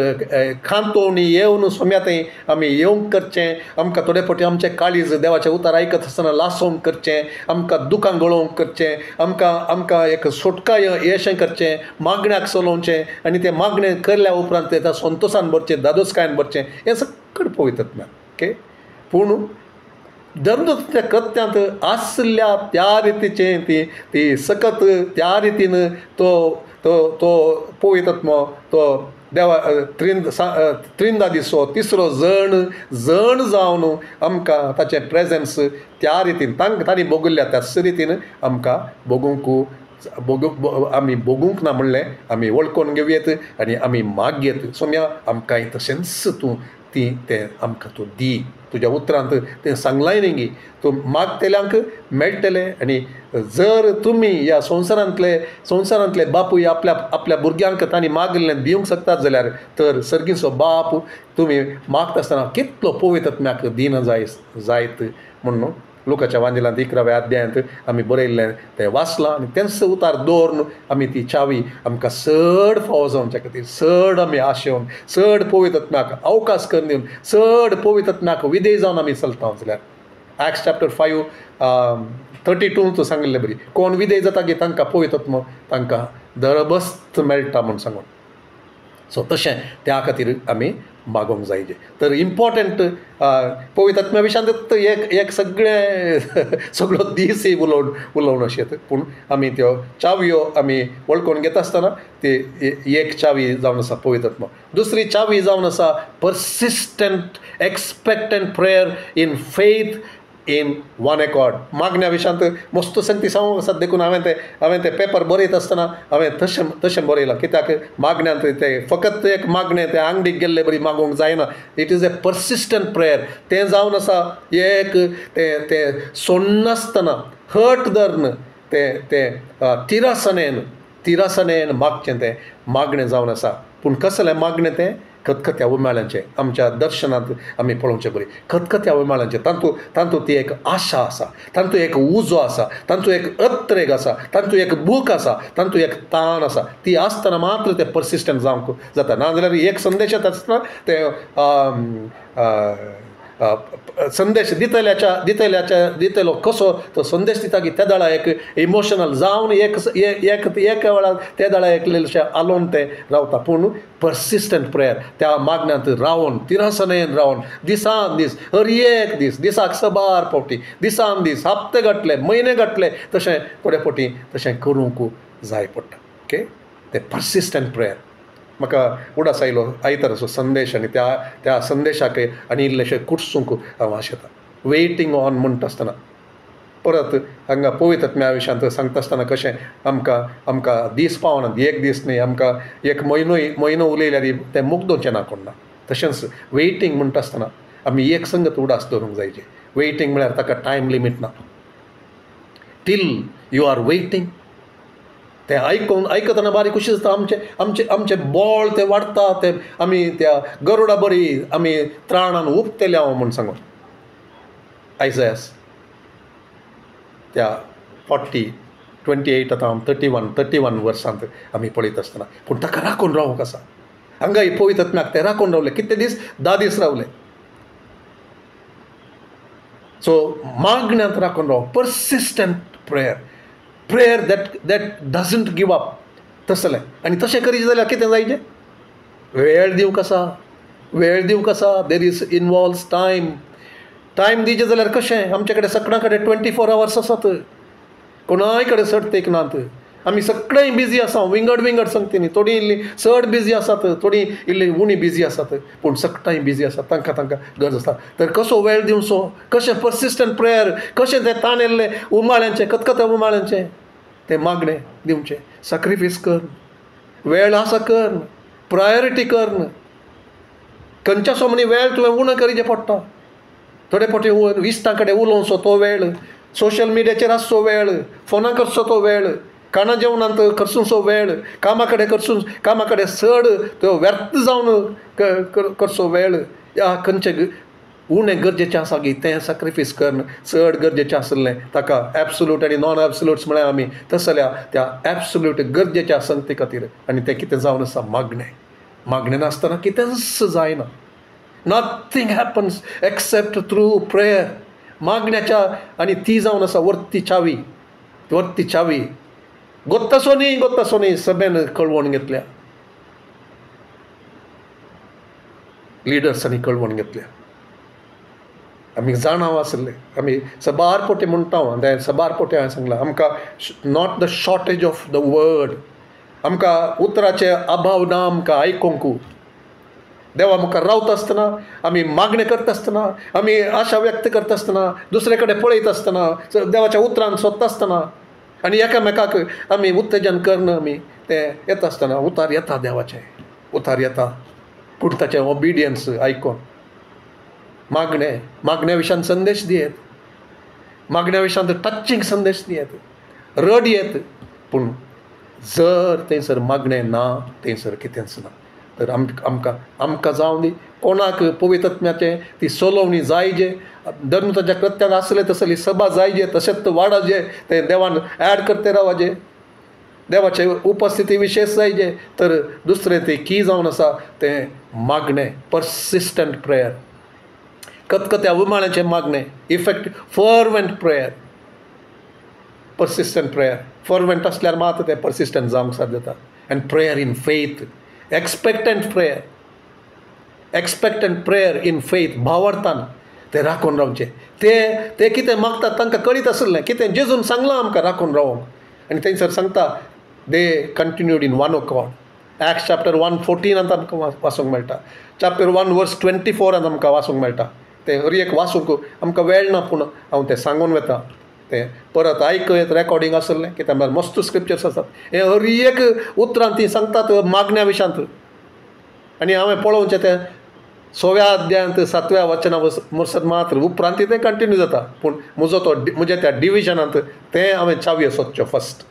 खांतोवणी येवन सोम्यातें आमी येवंक करचें. आमकां थोडे फावटी आमचें काळीज देवाचें उतार आयकत आसतना लासोवंक करचें, आमकां दुखां गळोवंक करचें, आमकां एक सुटका येशें करचें, मागण्याक चलोवचें आनी तें मागणें केल्ल्या उपरांत तें संतोशान भरचें, दादोसकायेन भरचें, हें सगळें पवित्र आत्म्या. ओके, पूण धर्मच्या कृत्यांत आसल्या त्या रितीचें ती सकत त्या रितीन तो पवित्र आत्मो तो देवा त्रिंदा दिसो तिसरो जण जावन आमकां ताचें प्रेजन्स त्या रितीन तांणी भोगिल्ल्या त्याच रितीन आमकां आमी भोगूंक ना म्हणलें आमी वळखून घेवयेत आनी आमी मागयेत. सोम्या आमकां तशेंच तूं तें आमकां तूं दी. तुज्या उतरांत तें सांगलाय न्ही गी, तूं मागतल्यांक मेळटलें. आनी जर तुमी ह्या संवसारांतले बापूय आपल्या भुरग्यांक तांणी मागलें दिवंक शकतात जाल्यार तर सर्गीचो बाप तुमी मागता आसतना कितलो पवित्र आत्म्याक दिना जायत म्हणून लोकाच्या वांजिलांत 11व्या अध्यायांत आमी बरयल्लें तें वाचलां. आनी तेंच उतार दवरून आमी ती चावी आमकां चड फावो जावचे खातीर चड आमी आशेवन चड पवित्र आत्म्याक अवकाश करून दिवन चड पवित्र आत्म्याक विधेय जावन आमी चलता जाल्यार Acts chapter 5 32 सांगिल्लें बरी, कोण विधेय जाता की तांकां पवित्र आत्मो तांकां दरबस्त मेळटा म्हूण सांगून. सो तशें त्या खातीर आमी मागोवंक जायचें. तर इम्पॉर्टंट पवित्र आत्म्या विशयांत एक सगळो दीस उलोवन अशें, पूण आमी त्यो चावयो आमी वळखून घेता आसतना ती एक चावी जावन आसा पवित्र आत्मो. दुसरी चावी जावन आसा persistent expectant prayer in faith in one accord. मागण्या विशयांत मस्त संगती सांगूंक आसात देखून हांवें ते पेपर बरयत आसतना हांवें तशें बरयलां. कित्याक मागण्यांत ते फकत एक मागणें तें आंगडीक गेल्ले बरी मागोवंक जायना. It is a persistent prayer. तें जावन आसा एक तें सोडनासतना हट धरन तें तिरासनेन मागचें तें मागणें जावन आसा. पूण कसलें मागणें तें खतखत्या उमाळ्यांचें. आमच्या दर्शनांत आमी पळोवचें बरी खतखत्या उमाळ्यांचें. तांतूं ती एक आशा आसा, तांतूं एक उजो आसा, तांतूं एक अत्रेग आसा, तांतूं एक भूक आसा, तांतूं एक ताण आसा. ती आसतना मात्र तें पर्सिस्टंट जावंक जाता. नाजाल्यार एक संदेश येता आसतना तें संदेश दितलो कसो तो संदेश दिता की त्या दाळा एक इमोशनल जावन एक वेळार त्या दाळा एकलेशें आलोवन तें रावता. पूण पर्सिस्टंट प्रेयर त्या मागण्यांत रावन तिरासनेन रावन दिसान दीस हर एक दिसाक सबार फावटी दिसान दीस हप्ते घटले म्हयने घटले तशें थोडे फावटी तशें करूंक जाय पडटा. ओके, तें पर्सिस्टंट प्रेयर. म्हाका उडास आयलो आयताराचो संदेश आनी त्या संदेशाक आनी इल्लेशें कुडसूंक हांव आशेता. वेटिंग ऑन म्हणटा आसतना परत हांगा पवित्र आत्म्या विशयांत सांगता आसतना कशें आमकां दीस पावना, एक दीस न्ही, आमकां एक म्हयनो उलयल्यार तें मुग्दोवचें ना कोण ना. तशेंच वेटिंग म्हणटा आसतना आमी एक संगत उडास दवरूंक जायचें. वेटिंग म्हळ्यार ताका टायम लिमीट ना. टील यू आर वेटिंग तें आयकतना बारीक खुशी जाता. आमचे बोळ ते वाडटा. ते आमी त्या गरुडा बरी आमी त्राणान उपतेल्या म्हूण सांगून आयजयास त्या 28 आतां 31 वर्सांत आमी पळयत आसतना. पूण ताका राखून रावंक आसा. हांगा पवित्र आत्म्याक ते राखून रावले. कितले दीस? 10 दीस रावले. सो मागण्यांत राखून राव. Persistent prayer that doesn't give up. तसलें आनी तशें करीत जाल्यार कितें जायचें? वेळ दिवंक आसा. देर इज इनवॉल्व्स टायम दिवचें जाल्यार कशें? आमचे कडेन सगळ्या कडेन 24 hours आसात. कोणाय कडेन सट तेक नात. आमी सगळें बिजी आसा विंगड विंगड सांगतली थोडी इल्ली चड बिजी आसात थोडी इल्ली उणी बिजी आसात पूण सगळीं बिजी आसात तांकां गरज आसता तर कसो वेळ दिवचो कशें पर्सिस्टंट प्रेयर कशें तें ताण येल्लें उमाळ्यांचें खतखत्या उमाळ्यांचें तें मागणें दिवचें सॅक्रिफायस कर वेळ आसा कर प्रायोरिटी कर खंयच्या सोमनी वेळ तुवें उणो करिचें पडटा थोडे फावटी इश्टां कडेन उलोवचो तो वेळ सोशल मिडियाचेर आसचो वेळ फोना करचो तो वेळ खाणा जेवणांत करचो वेळ कामा कडेन चड तो व्यर्थ जावन करचो वेळ या खंयचें उणें गरजेचें आसा की तें सॅक्रिफायस करन चड गरजेचें आसलें ताका एब्सोल्यूट आनी नॉन एब्सोल्यूट्स म्हळ्यार आमी तसल्या त्या एब्सोल्यूट गरजेच्या संगती खातीर आनी तें कितें जावन आसा मागणें नासतना कितेंच जायना nothing happens except through prayer मागण्याच्या आनी ती जावन आसा वर्ती चावी गोत्तासोनी सभेन कळवण घेतल्या लिडर्सांनी कळवण घेतल्या आमी जाणाव आसले आमी सबार पोटे म्हणटा हांव सबार पोटे हांवें सांगलां आमकां not the shortage of the word आमकां उतराचे अभाव ना आमकां आयकोंकू देवा मुखार रावता आसतना आमी मागणें करता आसतना आमी आशा व्यक्त करता आसतना दुसरे कडेन पळयता आसतना देवाच्या उतरान सोदता आसतना आनी एकामेकाक आमी उत्तेजन करना आमी तें येता आसतना उतार येता देवाचें उतार येता पूण ताचें ओबिडियन्स आयकोन मागण्या विशयान संदेश दियेत मागण्या विशयान टचिंग संदेश दियेत रड येत पूण जर थंयसर मागणें ना थंयसर कितेंच ना तर आमकां जावं दी कोणाक पवित्र आत्म्याचें ती सोलोवणी जायजे धर्म ताच्या कृत्यान आसले तसली सभा जायजे तशेंच वाडजे तें देवान ऍड करते रावजे देवाचे उपस्थिती विशेष जायजे तर दुसरें तें की जावन आसा तें मागणें पर्सिस्टंट प्रेयर खतखत्या उमाळ्याचें मागणें effect fervent prayer persistent prayer fervent आसल्यार मात तें पर्सिस्टंट जावंक साध्य जाता and prayer in faith expectant prayer in faith भावार्थान ते राखून रावचे ते कितें मागतात तांकां कळीत आसलें कितें जेजून सांगलां आमकां राखून रावंक आनी थंयसर सांगता they continued in one accord Acts chapter 1:14 आमकां वाचूंक मेळटा चॅप्टर 1:24 आमकां वाचूंक मेळटा ते हर एक वाचूंक आमकां वेळ ना पूण हांव तें सांगून वता तें परत आयकयत रेकॉर्डिंग आसलें कित्याक म्हळ्यार मस्त स्क्रिप्चर्स आसात हे हर एक उतरां ती सांगतात मागण्या विशयांत आनी हांवें पळोवचें तें 6व्या अध्यायांत 7व्या वचना मसत मात्र उपरांत तें कंटिन्यू जाता पूण म्हज्या त्या डिविजनांत तें हांवें चावयो सोदच्यो first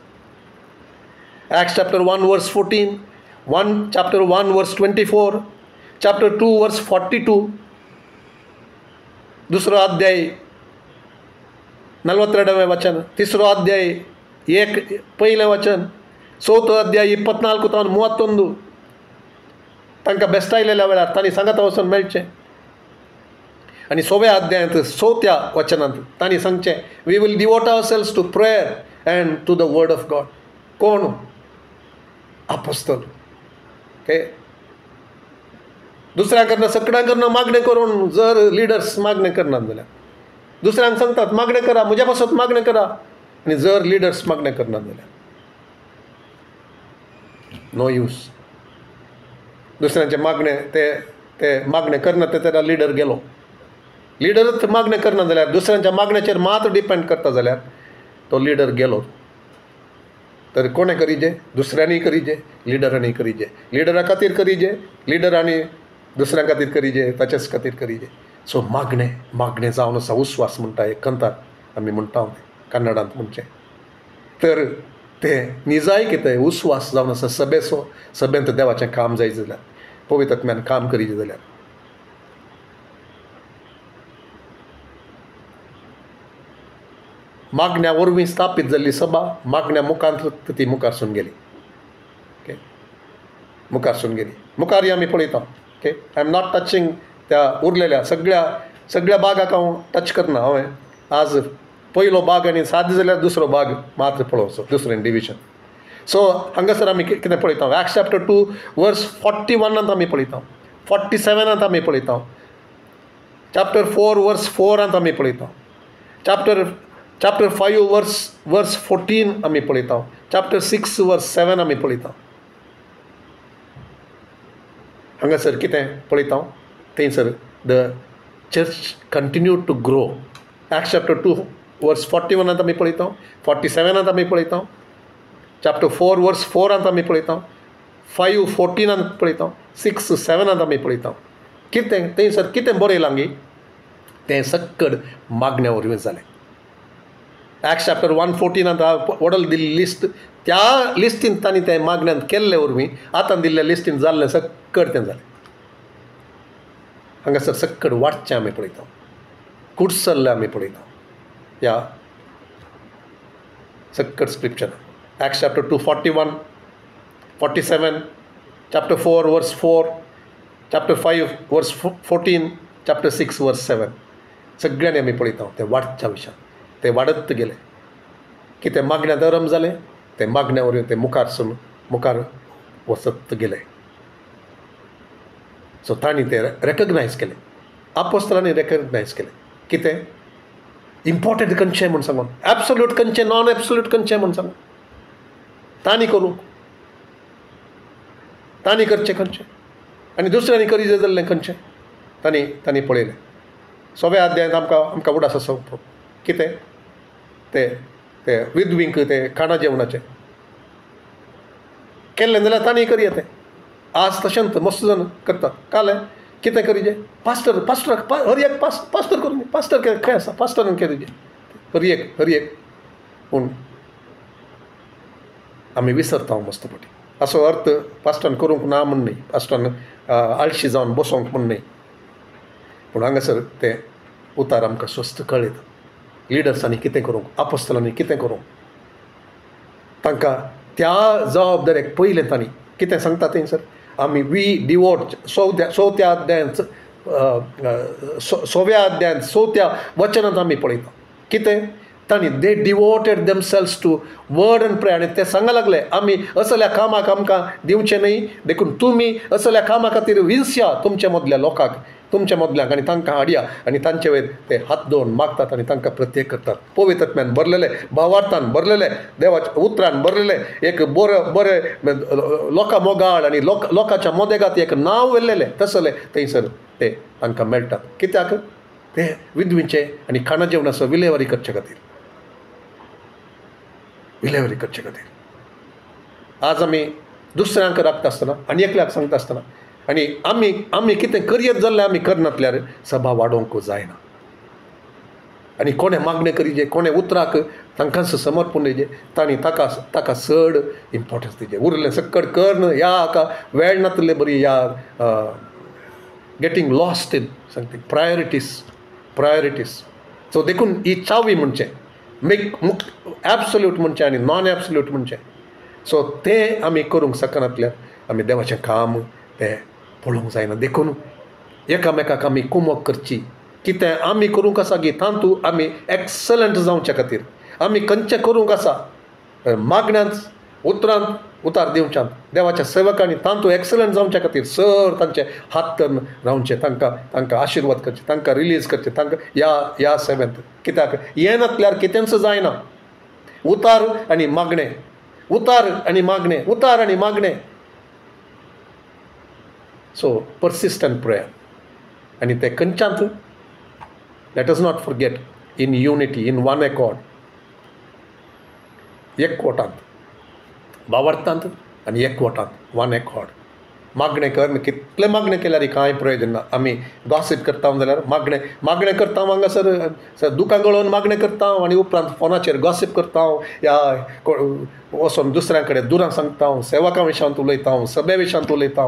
Acts chapter 1:14 chapter 1:24 chapter 2:42 दुसरो अध्याय 42वें वचन तिसरो अध्याय 1 पयलें वचन चवथो अध्याय 24 तावन 31 तांकां बेस्तायलेल्या वेळार तांणी सांगता वचून मेळचें आनी 6व्या अध्यायांत 4थ्या वचनांत तांणी सांगचें we will devote ourselves to prayer and to the word of God कोण आपोस्तल ओके दुसऱ्या कडनं सगळ्यां कडनं मागणें करून जर लिडर्स मागणें करनात जाल्यार दुसऱ्यांक सांगतात मागणें करा म्हज्या पासत मागणें करा आनी जर लिडर्स मागणें करनात जाल्यार नो यूज दुसऱ्यांचे मागणें ते मागणें करना तेन्ना लिडर गेलो लिडरच मागणें करना जाल्यार दुसऱ्यांच्या मागण्याचेर मात डिपेंड करता जाल्यार तो लिडर गेलो तर कोणें करीजे दुसऱ्यांनी करीजे लिडरांनी करीजे लिडरा खातीर करीजे लिडरांनी दुसऱ्यां खातीर करीजे ताच्याच खातीर करीजे सो मागणें जावन आसा उस्वास म्हणटा एक कंतार आमी म्हणटा कन्नडांत म्हणचें तर तें निजाय कितें उस्वास जावन आसा सभेंत देवाचें काम जाय जाल्यार पवित्र आत्म्यान काम करीत जाल्यार मागण्या वरवीं स्थापीत जाल्ली सभा मागण्या मुखार ती मुखारसून गेली ओके मुखारसून गेली मुखार आमी पळयता okay I am not touching त्या उरलेल्या सगळ्या बागाक हांव टच करना हांवें आज पयलो बाग आनी साद जाल्यार दुसरो बाग मात्र पळोवचो दुसरें डिविजन सो हांगासर आमी कितें पळयता एक्ट्स चॅप्टर 2:41 आमी पळयता 47 आमी पळयता चॅप्टर 4:4 आमी पळयता चॅप्टर 5:14 आमी पळयता चॅप्टर 6 वर्स 7 आमी पळयता. हांगासर कितें पळयता थंयसर the church continued to grow. Acts chapter 2 verse 41 आमी पळयता, 47 आमी पळयता, चॅप्टर 4 वर्स 4 आमी पळयता, 5:14 पळयता, 6:7 आमी पळयता. कितें थंयसर कितें बरयलां गे तें सक्कड मागण्या वरवीं जालें. एक्ट्स चॅप्टर 1:14 वडल दिल्ली लिस्ट, त्या लिस्टीन तांणी तें मागण्यांत केल्ले वरवीं आतां दिल्ल्या लिस्टीन जाल्लें सक्कड तें जालें. हांगासर सक्कड वाडचें आमी पळयता, कुडसल्लें आमी पळयता ह्या सक्कड स्क्रिप्चरान. एक्ट्स चॅप्टर 2 41, 47, चॅप्टर 4 वर्स 4, चॅप्टर 5 वर्स 14, चॅप्टर 6 वर्स 7 सगळ्यांनी आमी पळयता तें वाडच्या विशयान. तें वाडत गेलें. कितें मागण्या धरम जालें तें मागण्या वरवीं तें मुखार वचत गेलें. सो तांणी तें रेकग्नायज केलें, आपोस्तलांनी रेकग्नायज केलें. कितें इम्पॉर्टंट खंयचें म्हूण सांगून, एब्सोल्यूट खंयचें, नॉन एब्सोल्यूट खंयचें म्हूण सांगून तांणी करूं, तांणी करचें खंयचें आनी दुसऱ्यांनी करी जाल्लें खंयचें तांणी पळयलें. 6व्या अध्यायांत आमकां उडास आसा कितें तें विधवींक तें खाणा जेवणाचें केल्लें जाल्यार तांणी करिया तें. आज तशेंच मस्त जाण करतात. कालें कितें करिजे, पास्टर हर एक पास्टर करून, पास्टर खंय आसा, पास्टरान करिजे हर एक पूण आमी विसरता मस्तपटी. असो अर्थ पास्टरान करूंक ना म्हण न्ही, पास्टरान आळशी जावन बसोंक म्हण न्ही, पूण हांगासर तें उतार आमकां स्वस्थ कळयता. लिडर्सांनी कितें करूंक, आपोस्तलांनी कितें करूंक, तांकां त्या जबाबदारेक पयलें तांणी कितें सांगता थंयसर आमी वी डिवोट 4व्या अध्यायांत 4व्या वचनांत आमी पळयता कितें तांणी they devoted themselves to word and prayer. आनी ते सांगूंक लागले आमी असल्या कामाक आमकां दिवचें न्ही, देखून तुमी असल्या कामा खातीर विंसया तुमच्या मदल्या लोकांक, तुमच्या मदल्यांक आनी तांकां हाडया आनी तांचे वयर ते हात दवरून मागतात आनी तांकां प्रत्येक करतात. पवित्रात्म्यान भरलेले, भावार्थान भरलेले, देवाच्या उतरान भरलेले, एक बरें लोकां मोगाळ आनी लोकांच्या मोदेगात एक नांव वेल्लेलें तसलें थंयसर ते तांकां मेळटात. कित्याक ते विधवीचे आनी खाणा जेवणाचो विलेवारी करचे खातीर. आज आमी दुसऱ्यांक राखता आसतना आनी एकल्याक सांगता आसतना आनी आमी कितें करियत जाल्लें आमी करनातल्यार सभा वाडोवंक जायना. आनी कोणें मागणें करिजे, कोणें उतराक तांकांच समर्पण दिजे, तांणी ताका चड इम्पॉर्टन्स दिजे. उरलें सक्कड कर्ण ह्या हाका वेळ नातले बरी ह्या getting lost in something priorities. So देखून ही चावी म्हणचें एब्सोल्यूट म्हणचें आनी नॉन एब्सोल्यूट म्हणचें. सो तें आमी करूंक शकनातल्यार आमी देवाचें काम तें पळोवंक जायना. देखून एकामेकाक आमी कुमक करची. कितें आमी करूंक आसा गी तांतूं आमी एक्सलंट जावचे खातीर आमी खंयचें करूंक आसा मागण्यांत उतरांत उतार दिवच्यांत देवाच्या सेवकांनी तांतूं एक्सलंट जावचे खातीर सर तांचे हात धरून रावचे, तांकां आशिर्वाद करचे, तांकां रिलीज करचे, तांकां ह्या सेवेंत. कित्याक हें नातल्यार कितेंच जायना. उतार आनी मागणें, उतार आनी मागणें, उतार आनी मागणें. सो पर्सिस्टंट प्रेयर आनी ते खंयच्यांत let us not forget in unity, in one accord, एकवटांत, भावार्थांत आनी एकवटांत, वन एकॉर्ड. मागणें कर, कितलें मागणें केल्यार कांय प्रयोजन ना. आमी गॉसीप करता जाल्यार मागणें करता हांगासर दुकां गळोवन मागणें करता आनी उपरांत फोनाचेर गॉसीप करता, या वचोन दुसऱ्यां कडेन दुरां सांगता, सेवकां विशयांत उलयता, सभे विशयांत उलयता.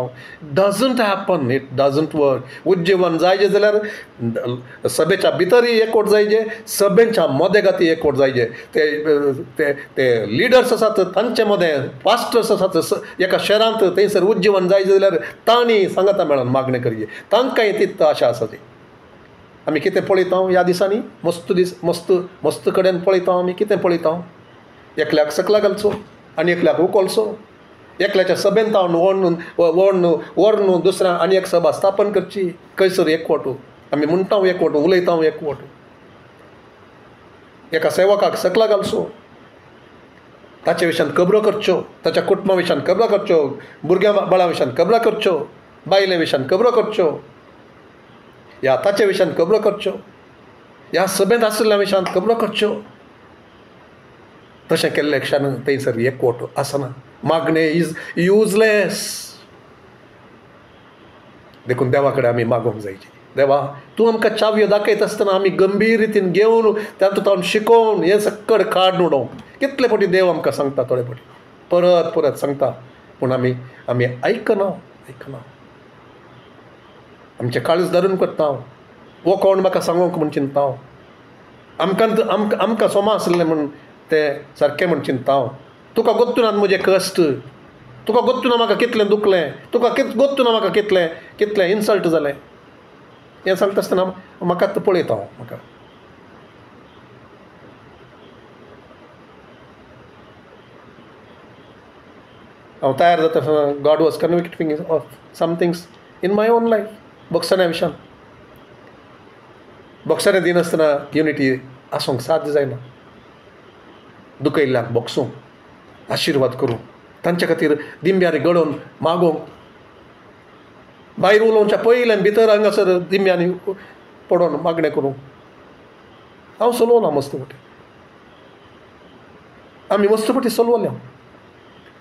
Doesn't happen, it doesn't work. उज्जीवन जायजें जाल्यार सभेच्या भितरय एकवट जायजे, सभेच्या मोदेगाती एकवट जायजे. ते लिडर्स आसात तांचे मदें, पास्टर्स आसात एका शहरांत, थंयसर उज्जीवन जायजें जाल्यार तांणी सांगाता मेळोन मागणें करचे. तांकांय तित्त आशा आसा ती. आमी कितें पळयता ह्या दिसांनी मस्त कडेन पळयता. आमी कितें पळयता, एकल्याक सकला घालचो आनी एकल्याक उखलचो, एकल्याच्या सभेंत व्हरून दुसऱ्या आनी एक सभा स्थापन करची. खंयसर एकवटू आमी म्हणटा एकवटू, उलयता एकवटू, एका सेवकाक सकला घालचो ताचे विशयान खबरो करच्यो, ताच्या कुटुंबा विशयान खबरो करच्यो, भुरग्या बाळा विशयान खबरो करच्यो, बायले विशयान खबरो करच्यो, ह्या ताचे विशयान खबरो करच्यो, ह्या सभेंत आशिल्ल्या विशयान खबरो करच्यो. तशें केल्ले क्षण थंयसर एकवट आसना. मागणें इज युजलेस. देखून देवा कडेन आमी मागोवंक जायची. देवा तूं आमकां चावयो दाखयता आसतना आमी गंभीर रितीन घेवन तातूंत शिकोवन हें सक्कड काडून उडोवंक. कितले फावटी देव आमकां सांगता, थोडे फावटी परत परत सांगता, पूण आमी आमी आयकना. आमचें काळीज धरून करता हांव. वो कोण म्हाका सांगूंक म्हूण चिंता हांव. आमकां सोमा आसलें म्हूण तें सारकें म्हूण चिंता हांव. तुका गोत्तूनात म्हजें कश्ट, तुका गोत्तूना म्हाका कितलें दुखलें, तुका गोत्तूना म्हाका कितलें इन्सल्ट जालें. हें सांगता आसतना म्हाका पळयता हांव. म्हाका हांव तयार जाता आसतना God was convicting of some things in my own life. बॉक्सऱ्या विशयान बॉक्सऱ्या दिनासतना युनिटी आसूंक साध्य जायना. दुखयल्ल्यांक बॉक्सूंक, आशिर्वाद करूंक, तांचे खातीर दिंब्यारी घडोवन मागोवंक, भायर उलोवच्या पयल्यान भितर हांगासर दिंब्यांनी पडोवन मागणें करूंक. हांव चलोवना मस्त फावटी. आमी मस्त फावटी चलवल्या.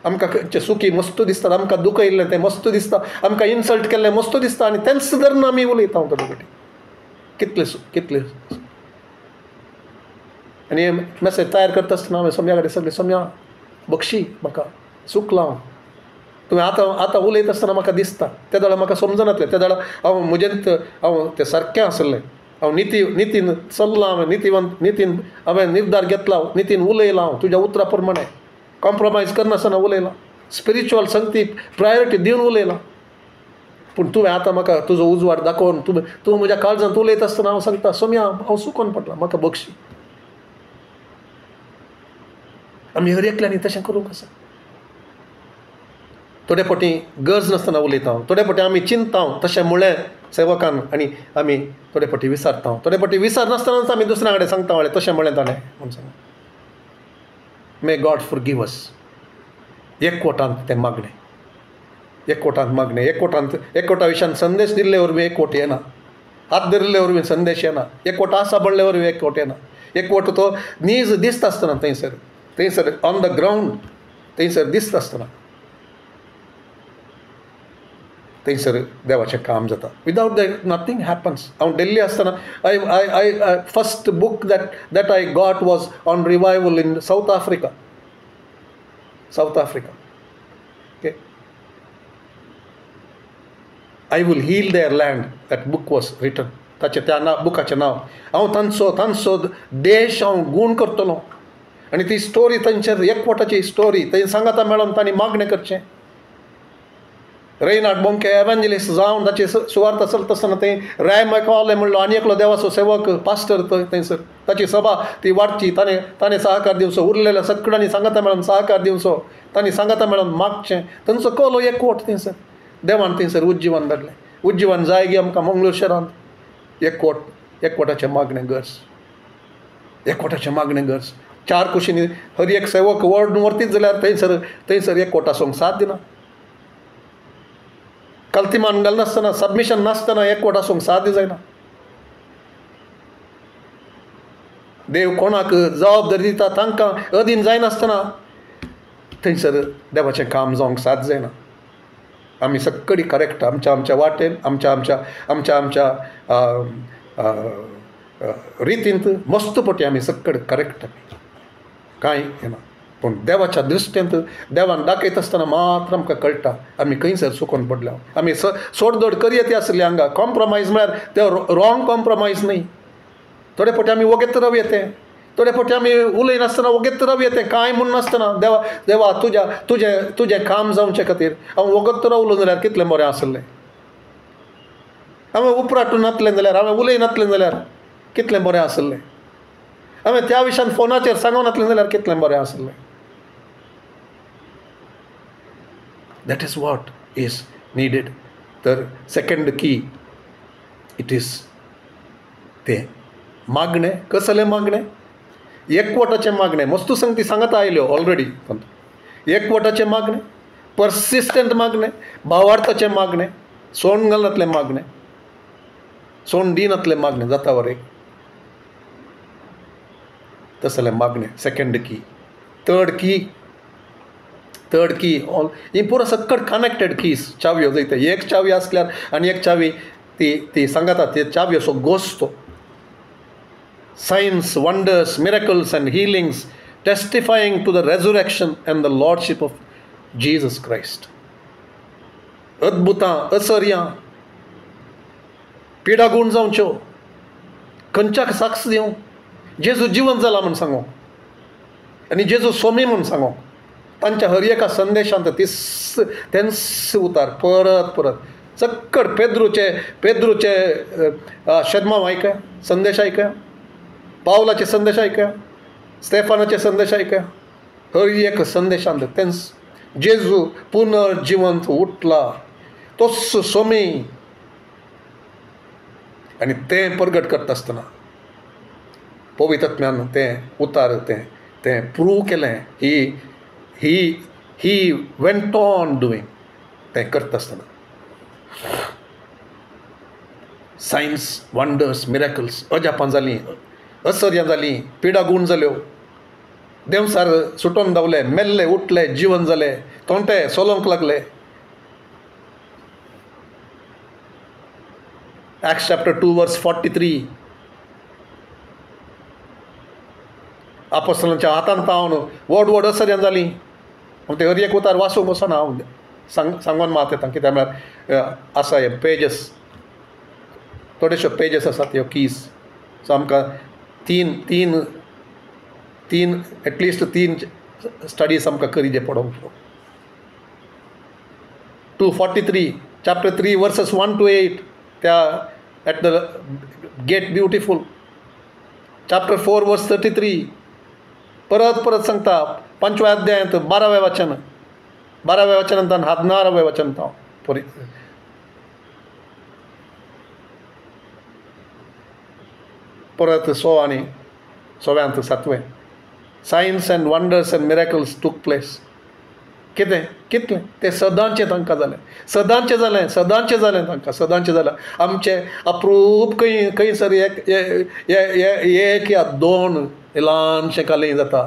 आमकां सुखी मस्त दिसता, आमकां दुखयल्लें तें मस्त दिसता, आमकां इन्सल्ट केल्लें मस्त दिसता, आनी तेंच धरून आमी उलयता थोडे फावटी. कितले आनी हें मॅसेज तयार करता आसतना हांवें सोम्या कडेन सगळें, सोम्या बक्षी म्हाका सूख लाव. तुवें आतां उलयता आसतना म्हाका दिसता, त्या दाडा म्हाका समजनातलें. त्या दाडा हांव तें सारकें आसलें. हांव नितीन चल्लां, हांवें नितीन हांवें निर्धार घेतला, नितीन उलयलां हांव तुज्या उतरा प्रमाणे. कॉम्प्रोमायज करनासतना उलयलां. स्पिरिच्युअल संगती प्रायोरिटी दिवन उलयलां. पूण तुवें आतां म्हाका तुजो उजवाड दाखोवन तूं म्हज्या काळजांत उलयता आसतना हांव सांगता, सोम्या हांव सुकोन पडलां, म्हाका बक्षी. आमी हर एकल्यांनी तशें करूंक आसा. थोडे फावटी गरज नासतना उलयता हांव. थोडे फावटी आमी चिंता हांव तशें म्हळें सेवकान, आनी आमी थोडे फावटी विसरता हांव. थोडे फावटी विसर नासतनाच आमी दुसऱ्या कडेन सांगता वळें तशें म्हळें ताणें म्हूण सांग. मे गॉड फॉरगिव अस. एकवटांत तें मागणें, एकवटा विशयान संदेश दिल्ले वरवीं एकवट येना. हात धरिल्ले वरवीं संदेश येना. एकवट आसा पडले वरवीं एकवट येना. एकवट तो नीज दिसता आसतना थंयसर ऑन द ग्रावंड थंयसर दिसता आसतना थंयसर देवाचें काम जाता. Without that nothing happens. हांव दिल्ली आसतना I first book that I got was on revival in South Africa. Okay. I will heal their land. That book was written. त्या बुकाचें नांव. हांव तांचो देश हांव गूण करतलो. आनी ती स्टोरी थंयसर एकवटाची स्टोरी थंय सांगाता मेळोन तांणी मागणें करचें. रेनार्ड बोंके एवँजलिस्ट जावन ताची सुवार्थ चलता आसतना थंय राय मॅकॉले म्हणलो आनी एकलो देवाचो सेवक पास्टर थंयसर. ताची सभा ती वाडची. ताणें सहकार दिवचो. उरलेल्या सगळ्यांनी सांगाता मेळोन सहकार दिवचो. तांणी सांगाता मेळोन मागचें. थंयचो कलो एकवट थंयसर देवान थंयसर उज्जिवन धाडलें. उज्जिवन जाय गी आमकां मंगळूर शहरांत. एकवटाचें मागणें गरज. चार कुशींनी हर एक सेवक वर्तीत जाल्यार थंयसर एकवट आसूंक साथ दिना. कल्तीमान घालनासतना, सबमिशन नासतना एकवट आसूंक साध्य जायना. देव कोणाक जबाबदारी दिता तांकां अधीन जायनासतना थंयसर देवाचें काम जावंक साध्य जायना. आमी सगळीं करेक्ट आमच्या वाटेन आमच्या रितींत मस्त पटी आमी सगळे करेक्ट. कांय येना. पूण देवाच्या दृश्टेंत देवान दाखयता आसतना मात्र आमकां कळटा आमी खंयसर चुकोवन पडल्या. आमी सोडदोड करयत आसले हांगा. कॉम्प्रोमायज म्हळ्यार ते रॉंग कॉम्प्रोमायज न्हय. थोडे फावटी आमी वगेत राव येते. थोडे फावटी आमी उलयनासतना वगेत राव येते. कांय म्हूण नासतना देवा तुजें काम जावचे खातीर हांव वगत रावलो जाल्यार कितलें बरें आसलें. हांवें उपराटून नासलें जाल्यार, हांवें उलयनासलें जाल्यार कितलें बरें आसलें. हांवें त्या विशयान फोनाचेर सांगूं नासलें जाल्यार कितलें बरें आसलें. That is what is needed. तर सेकंड की इट इज तें मागणें. कसलें मागणें? एकवटाचें मागणें मस्तू संगती सांगत आयल्यो ऑलरेडी. एकवटाचें मागणें, पर्सिस्टंट मागणें, भावार्थाचें मागणें, सोंड घालनातलें मागणें, सोंड दिनातलें मागणें जाता वरें तसलें मागणें. सेकंड की. थर्ड की ही पुरो सकट कनेक्टेड कीज. चावयो जायते एक चावी आसल्यार आनी एक चावी ती सांगता ती चावयो so गोस्तो. Signs, wonders, miracles and healings testifying to the resurrection and the lordship of Jesus Christ. अद्भुतां, असर्यां, पिडा गुण जावच्यो, खंयच्याक साक्ष दिवं, जेजू जिवंत जाला म्हूण सांगो आनी जेजू सोमी म्हूण सांगो. तांच्या हर एका संदेशांत तेंच उतार परत परत सक्कड पेद्रूचे शेदमाव आयकया, संदेश आयकया, पावलाचे संदेश आयकया, स्टेफानाचे संदेश आयकया. हर एक संदेशांत तेंच जेजू पुनर्जिवंत उठला, तोच सोमी. आनी तें प्रगट करता आसतना पवित्र आत्म्यान तें उतार तें प्रूव केलें. ही वेंट ऑन डुईंग तें करता आसतना. सायन्स, वंडर्स, मिरेकल्स अजापां जालीं, असर्यां जालीं, पिडा गूण जाल्यो, देंवसार सुटोन धांवले, मेल्ले उठले, जिवन जाले, तोंटे सोलोंक लागले. Acts chapter 2 verse 43. आपोस्तलांच्या हातान पावन व्हड असर्यां जालीं. ते हर एक उतार वाचूंक वचना हांव सांगोन मात येता. कित्याक म्हळ्यार आसा हे पेजस, थोड्योश्यो पेजस आसात ह्यो कीज. सो आमकां तीन एटलिस्ट 3 स्टडीज आमकां करिजे पडोंक. 2:43 chapter 3 verses 1 to 8 त्या at the gate beautiful. chapter 4 verse 33 परत सांगता 5व्या अध्यायांत 12वें वचन, 12व्या वचनांतल्यान 16वें वचन परत 6 आनी 6व्यांत 7वें. Signs and wonders and miracles took place. कितलें तें सदांचें तांकां जालें, सदांचें जालें तांकां, सदांचें जालें. आमचें अप्रूप खंयसर एक या 2 ल्हानशें कालें जाता.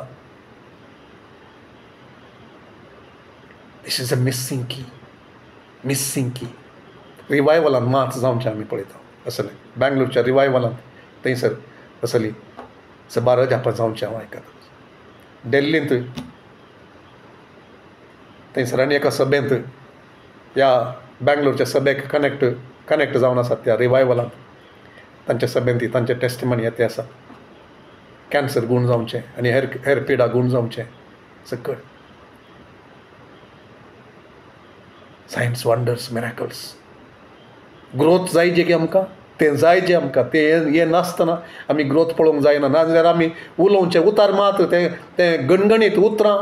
दिस इज अ मिस्सींग की. रिवायवलांत मात जावचें आमी पळयता असलें. बँगलोरच्या रिवायवलांत थंयसर असली 12 जापां जावचें हांव आयकता. दिल्लींत थंयसर आनी एका सभेंत ह्या बँगलोरच्या सभेक कनेक्ट जावन आसात त्या रिवायवलांत. तांच्या सभेंत तांचे टेस्टिमनी येते आसा. कॅन्सर गूण जावचें आनी हेर पिडा गूण जावचें सकट. Science, wonders, miracles. ग्रोथ जायचे की आमकां तें जायचें आमकां. तें नासतना आमी ग्रोथ पळोवंक जायना. नाजाल्यार आमी उलोवचें उतार मात तें गणगणीत उतरां,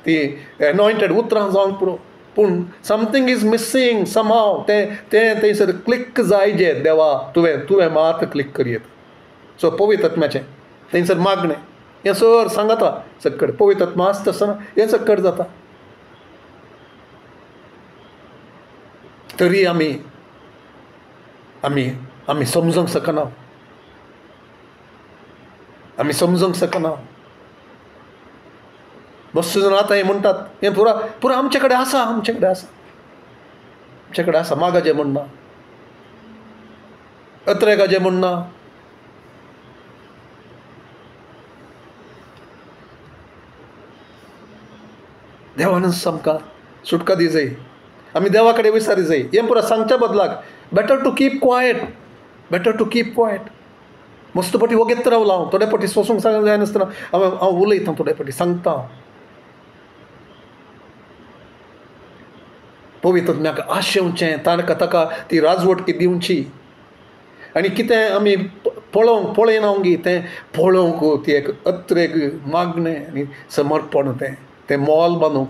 ती एनॉयंटेड उतरां जावंक पुरो. पूण समथींग इज मिस्सींग समहाव. तें थंयसर क्लिक जायचें. देवा तुवें मात क्लिक करीत. सो पवित्र आत्म्याचें थंयसर मागणें हें सर सांगता सकट. पवित्र आत्मा आसता आसतना हें सकट जाता. तरी आमी समजूंक शकना. बस जावन आतां हें म्हणटात हें पुरा आमचे कडेन आसा. मागाचें म्हणना, अत्रेकाचें म्हणना, देवानच आमकां सुटका दी जाय. आमी देवा कडेन विचारी जाय. हें पुरा सांगच्या बदलाक बेटर टू कीप क्वायट. मस्त पटी वगेत रावला हांव. थोडे पटी सोसूंक सांगूंक जायनासतना हांव उलयतां, थोडे पटी सांगता. पवित्र आत्म्याक आशेवचें, ताका ती राजवटकी दिवची. आनी कितें आमी पळयना तें पळोवंक ती एक अत्रेक मागणें आनी समर्पण तें मोल बांदूंक.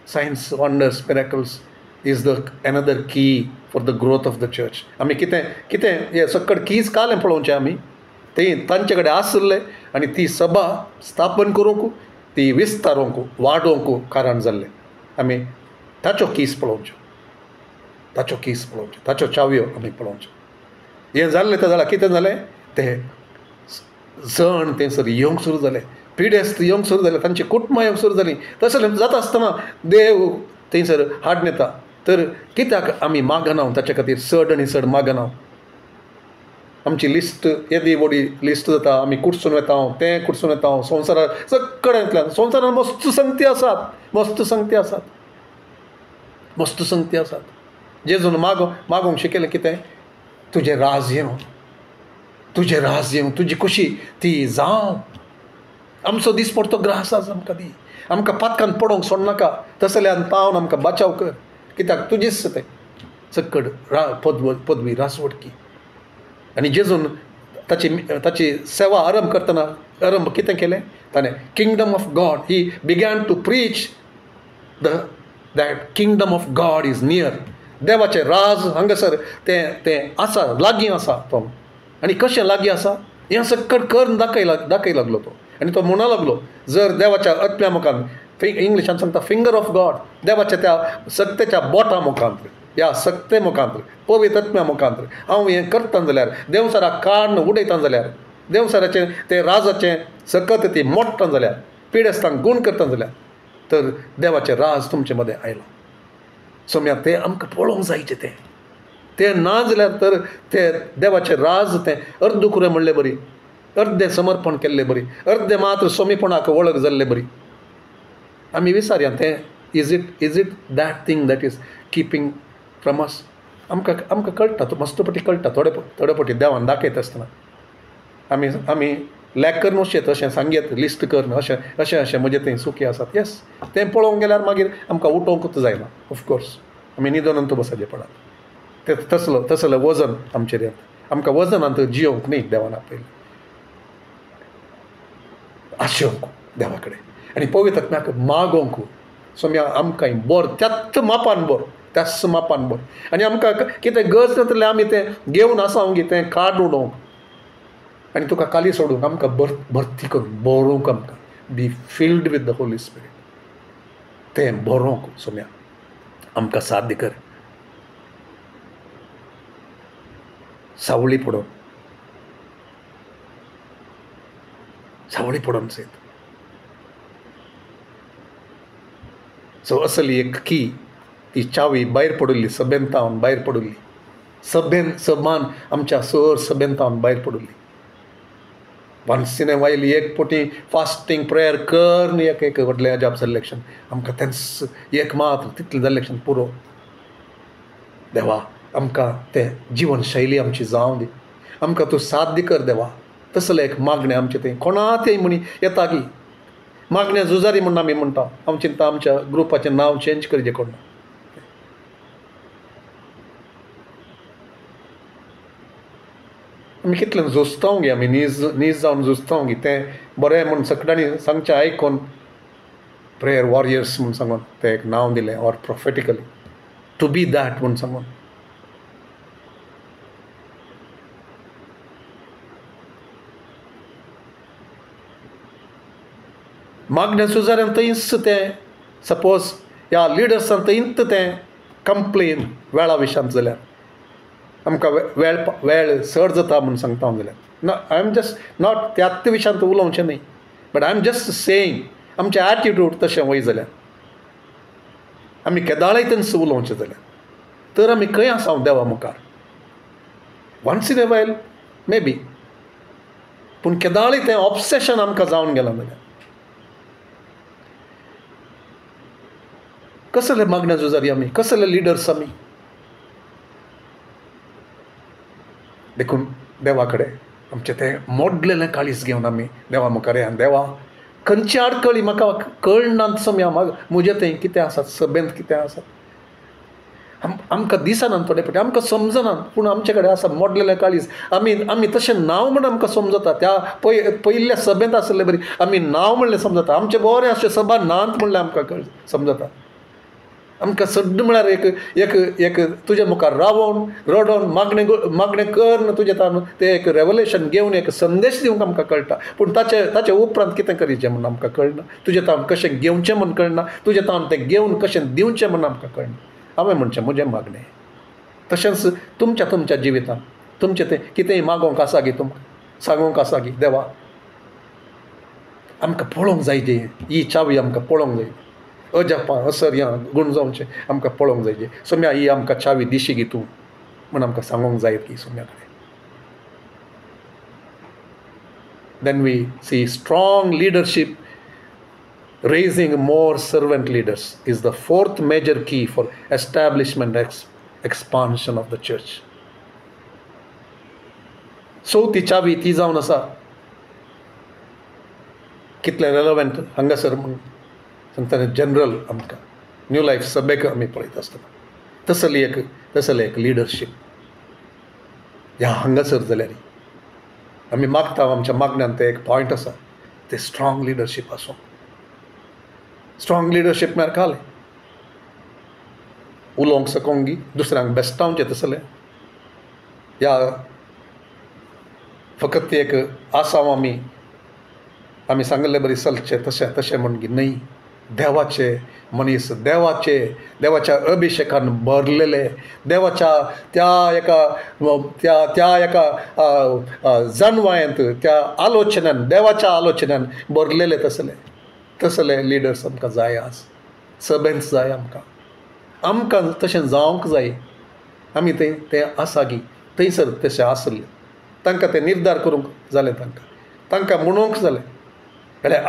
Signs, wonders, miracles is the another key for the growth of the church. आमी कितें हें सकट कीज कालें पळोवचें आमी. तें तांचे कडेन आसलें आनी ती सभा स्थापन करूंक ती विस्तारूंक वाडोवंक कारण जाल्लें. आमी ताच्यो कीस पळोवच्यो, ताच्यो कीस पळोवच्यो, ताच्यो चावयो आमी पळोवच्यो. हें जाल्लें तें जाल्यार कितें जालें, ते जण थंयसर येवंक सुरू जाले, पिडेस्त येवंक सुरू जाले, तांची कुटुंबां येवंक सुरू जालीं. तसलें जाता आसतना देव थंयसर हाडून येता. तर कित्याक आमी मागना ताचे खातीर चड आनी चड मागना? आमची लिस्ट येदी व्हडी लिस्ट जाता, आमी कुडसून वेता, तें कुडसून वेता, संवसारांत सगळ्यांतल्यान संवसारांत मस्त संगती आसात, मस्त संगती आसात, मस्त संगती आसात. जेजून मागोवंक शिकयलें कितें? तुजें राज येवं, तुजें राज येवं, तुजी खुशी ती जावं. आमचो दिसपडटो ग्रास आमकां दी, आमकां पातकान पडोवंक सोडनाका, तसल्यान पावन आमकां बचाव कर. कित्याक तुजेच तें सकड पदवी रासवडकी. आनी जेजून ताची सेवा आरंभ करतना आरंभ कितें केलें? ताणें kingdom of God, he began to preach that kingdom of God is near. देवाचें राज हांगासर तें आसा, लागीं आसा तो. आनी कशें लागीं आसा हें सकड करून दाखय लागलो तो. आनी तो म्हणूंक लागलो, जर देवाच्या आत्म्या मुखार, इंग्लिशान सांगता फिंगर ऑफ गॉड, देवाच्या त्या सक्तेच्या बोटा मुखांत, ह्या सक्ते मुखांत, पवित्र आत्म्या मुखांत हांव हें करता जाल्यार, देवसाराक काडून उडयता जाल्यार, देवसाराचें ते राजाचें सकत ती मोडटा जाल्यार, पिडेस्तांक गूण करता जाल्यार, तर देवाचें राज तुमचे मदें आयलां. सोम्या तें आमकां पळोवंक जायचें. तें ना जाल्यार तर तें देवाचें राज तें अर्दुकुरें म्हणलें बरी, अर्दें समर्पण केल्लें बरी, अर्दें मात्र सोमीपणाक वळख जाल्लें बरी. आमी विचारया तें is it that thing that is keeping from us. आमकां कळटा, तो मस्तपटी कळटा, थोडे पटी देवान दाखयता आसतना आमी लॅक कर नुशें तशें सांगयत लिस्ट कर अशें म्हजें थंय सुखी आसात. येस, तें पळोवंक गेल्यार मागीर आमकां उठोवंकूच जायना. ऑफकोर्स आमी न्हिदोनंत बसचें पडत. तें तसलें वजन आमचेर येता. आमकां वजनांत जियोंक न्ही देवान आपयलें, आशेवंक देवा कडेन आनी पवित्र आत्म्याक मागोवंक. सोम्या आमकां बोर त्याच मापान बोर, त्याच मापान बोर. आनी आमकां कितें गरज ना जाल्यार आमी तें घेवन आसांक तें काड उडोवंक आनी तुका खाली सोडूंक, आमकां भर्ती करून बरोवंक, आमकां be filled with the Holy spirit. तें बरोवंक सोम्या आमकां साध्य कर. सावळी पडोवन सयत. सो असली एक की ती चावी भायर पडुल्ली, सभेंतावन भायर पडुल्ली, सभान आमच्या सर सभेंतावन भायर पडुल्ली. वन्स इन ए वायल एक पोटी फास्टींग प्रेयर कर न्ही, एक व्हडलें अजाप जाल्लें लक्षण आमकां तेंच एक मात्र तितलें जाल्लें लक्षण पुरो. देवा आमकां तें जिवनशैली आमची जावं दी, आमकां तूं साध्य कर देवा. तसलें एक मागणें आमचें थंय कोणाचेय म्हणी येता की मागण्या झुजारी म्हणून आमी म्हणटा. हांव चिंता आमच्या ग्रुपाचें नांव चेंज करचें कोण. आमी कितलें झुजतांव गे, आमी नीज जावन झुजतांव गे. तें बरें म्हूण सकडांनी सांगचें आयकोन प्रेयर वॉरियर्स म्हूण सांगून तें एक नांव दिलें, or prophetically to be that म्हूण सांगून. मागण्या झुजाऱ्यान थंयच तें सपोज ह्या लिडर्सान थंयच तें कंप्लेन वेळा विशांत जाल्यार आमकां वेळ चड जाता म्हूण सांगता हांव जाल्यार ना, आय एम जस्ट नॉट त्याच विशयांत उलोवचें न्ही, but I am just saying आमचें एटिट्यूड तशें वय जाल्यार आमी केदाळय थंयच उलोवचें जाल्यार तर आमी खंय आसा देवा मुखार. Once in a while maybe, पूण केदाळय तें ऑब्सेशन आमकां जावन गेलां जाल्यार कसले मागण्या झुजारी आमी, कसले लिडर्स आमी. देखून देवा कडेन आमचें तें मोडलेलें काळीज घेवन आमी देवा मुखार या. देवा खंयची आडकळी म्हाका कळनात सोम्या, म्हजें थंय कितें आसात, सभेंत कितें आसात आमकां दिसनात, थोडे फावटी आमकां समजनात, पूण आमचे कडेन आसा मोडलेलें काळीज. आमी तशें नांव म्हण आमकां समजता. त्या पयल्या सभेंत आसलें बरी आमी नांव म्हणलें समजता. आमचें बरें अशें सभा नांत म्हणलें आमकां समजता. आमकां सड्ड म्हळ्यार एक एक एक तुज्या मुखार रावोन रडोन मागणें कर तुजें तान तें एक रेवलेशन घेवन एक संदेश दिवंक आमकां कळटा. पूण ताचे उपरांत कितें करीचें म्हूण आमकां कळना. तुजें तान कशें घेवचें म्हूण कळना. तुजें तान तें घेवन कशें दिवचें म्हूण आमकां कळना. हांवें म्हणचें म्हजें मागणें. तशेंच तुमच्या जिवितांत तुमचें तें कितेंय मागोवंक आसा गी तुमकां सांगूंक आसा गी देवा आमकां पळोवंक जाय जे ही चावी आमकां पळोवंक जाय. अजापां असर्यां गुणजावचें आमकां पळोवंक जाय. सोम्या ही आमकां चावी दिशी गी तूं म्हूण आमकां सांगूंक जाय की सोम्या कडेन. Then we see strong leadership raising more servant leaders is the fourth major key for establishment expansion of the church. चवथी चावी ती जावन आसा कितलें रेलवेंट हांगासर म्हूण सांगता जनरल आमकां न्यू लायफ सभेक आमी पळयता आसतना तसलें एक लिडरशीप ह्या हांगासर जाल्यार आमी मागता आमच्या मागण्यांत ते एक पॉयंट आसा ते स्ट्रॉंग लिडरशीप आसूं. स्ट्रॉंग लिडरशीप म्हळ्यार कालें उलोवंक सकोंगी दुसऱ्यांक बेस्टावचें तसलें या फकत ती एक आसाव आमी सांगलें बरी चलचें तशें म्हणगी न्हय. देवाचे मनीस देवाच्या अभिशेकान भरलेले देवाच्या त्या एका जाणवायेंत त्या आलोचनान देवाच्या आलोचनान भरलेले तसले लिडर्स आमकां जाय. आज सभेंत जाय आमकां तशें जावंक जाय. आमी तें आसा गी थंयसर तशें आसले तांकां तें निर्धार करूंक जालें तांकां म्हणूंक जालें जाल्यार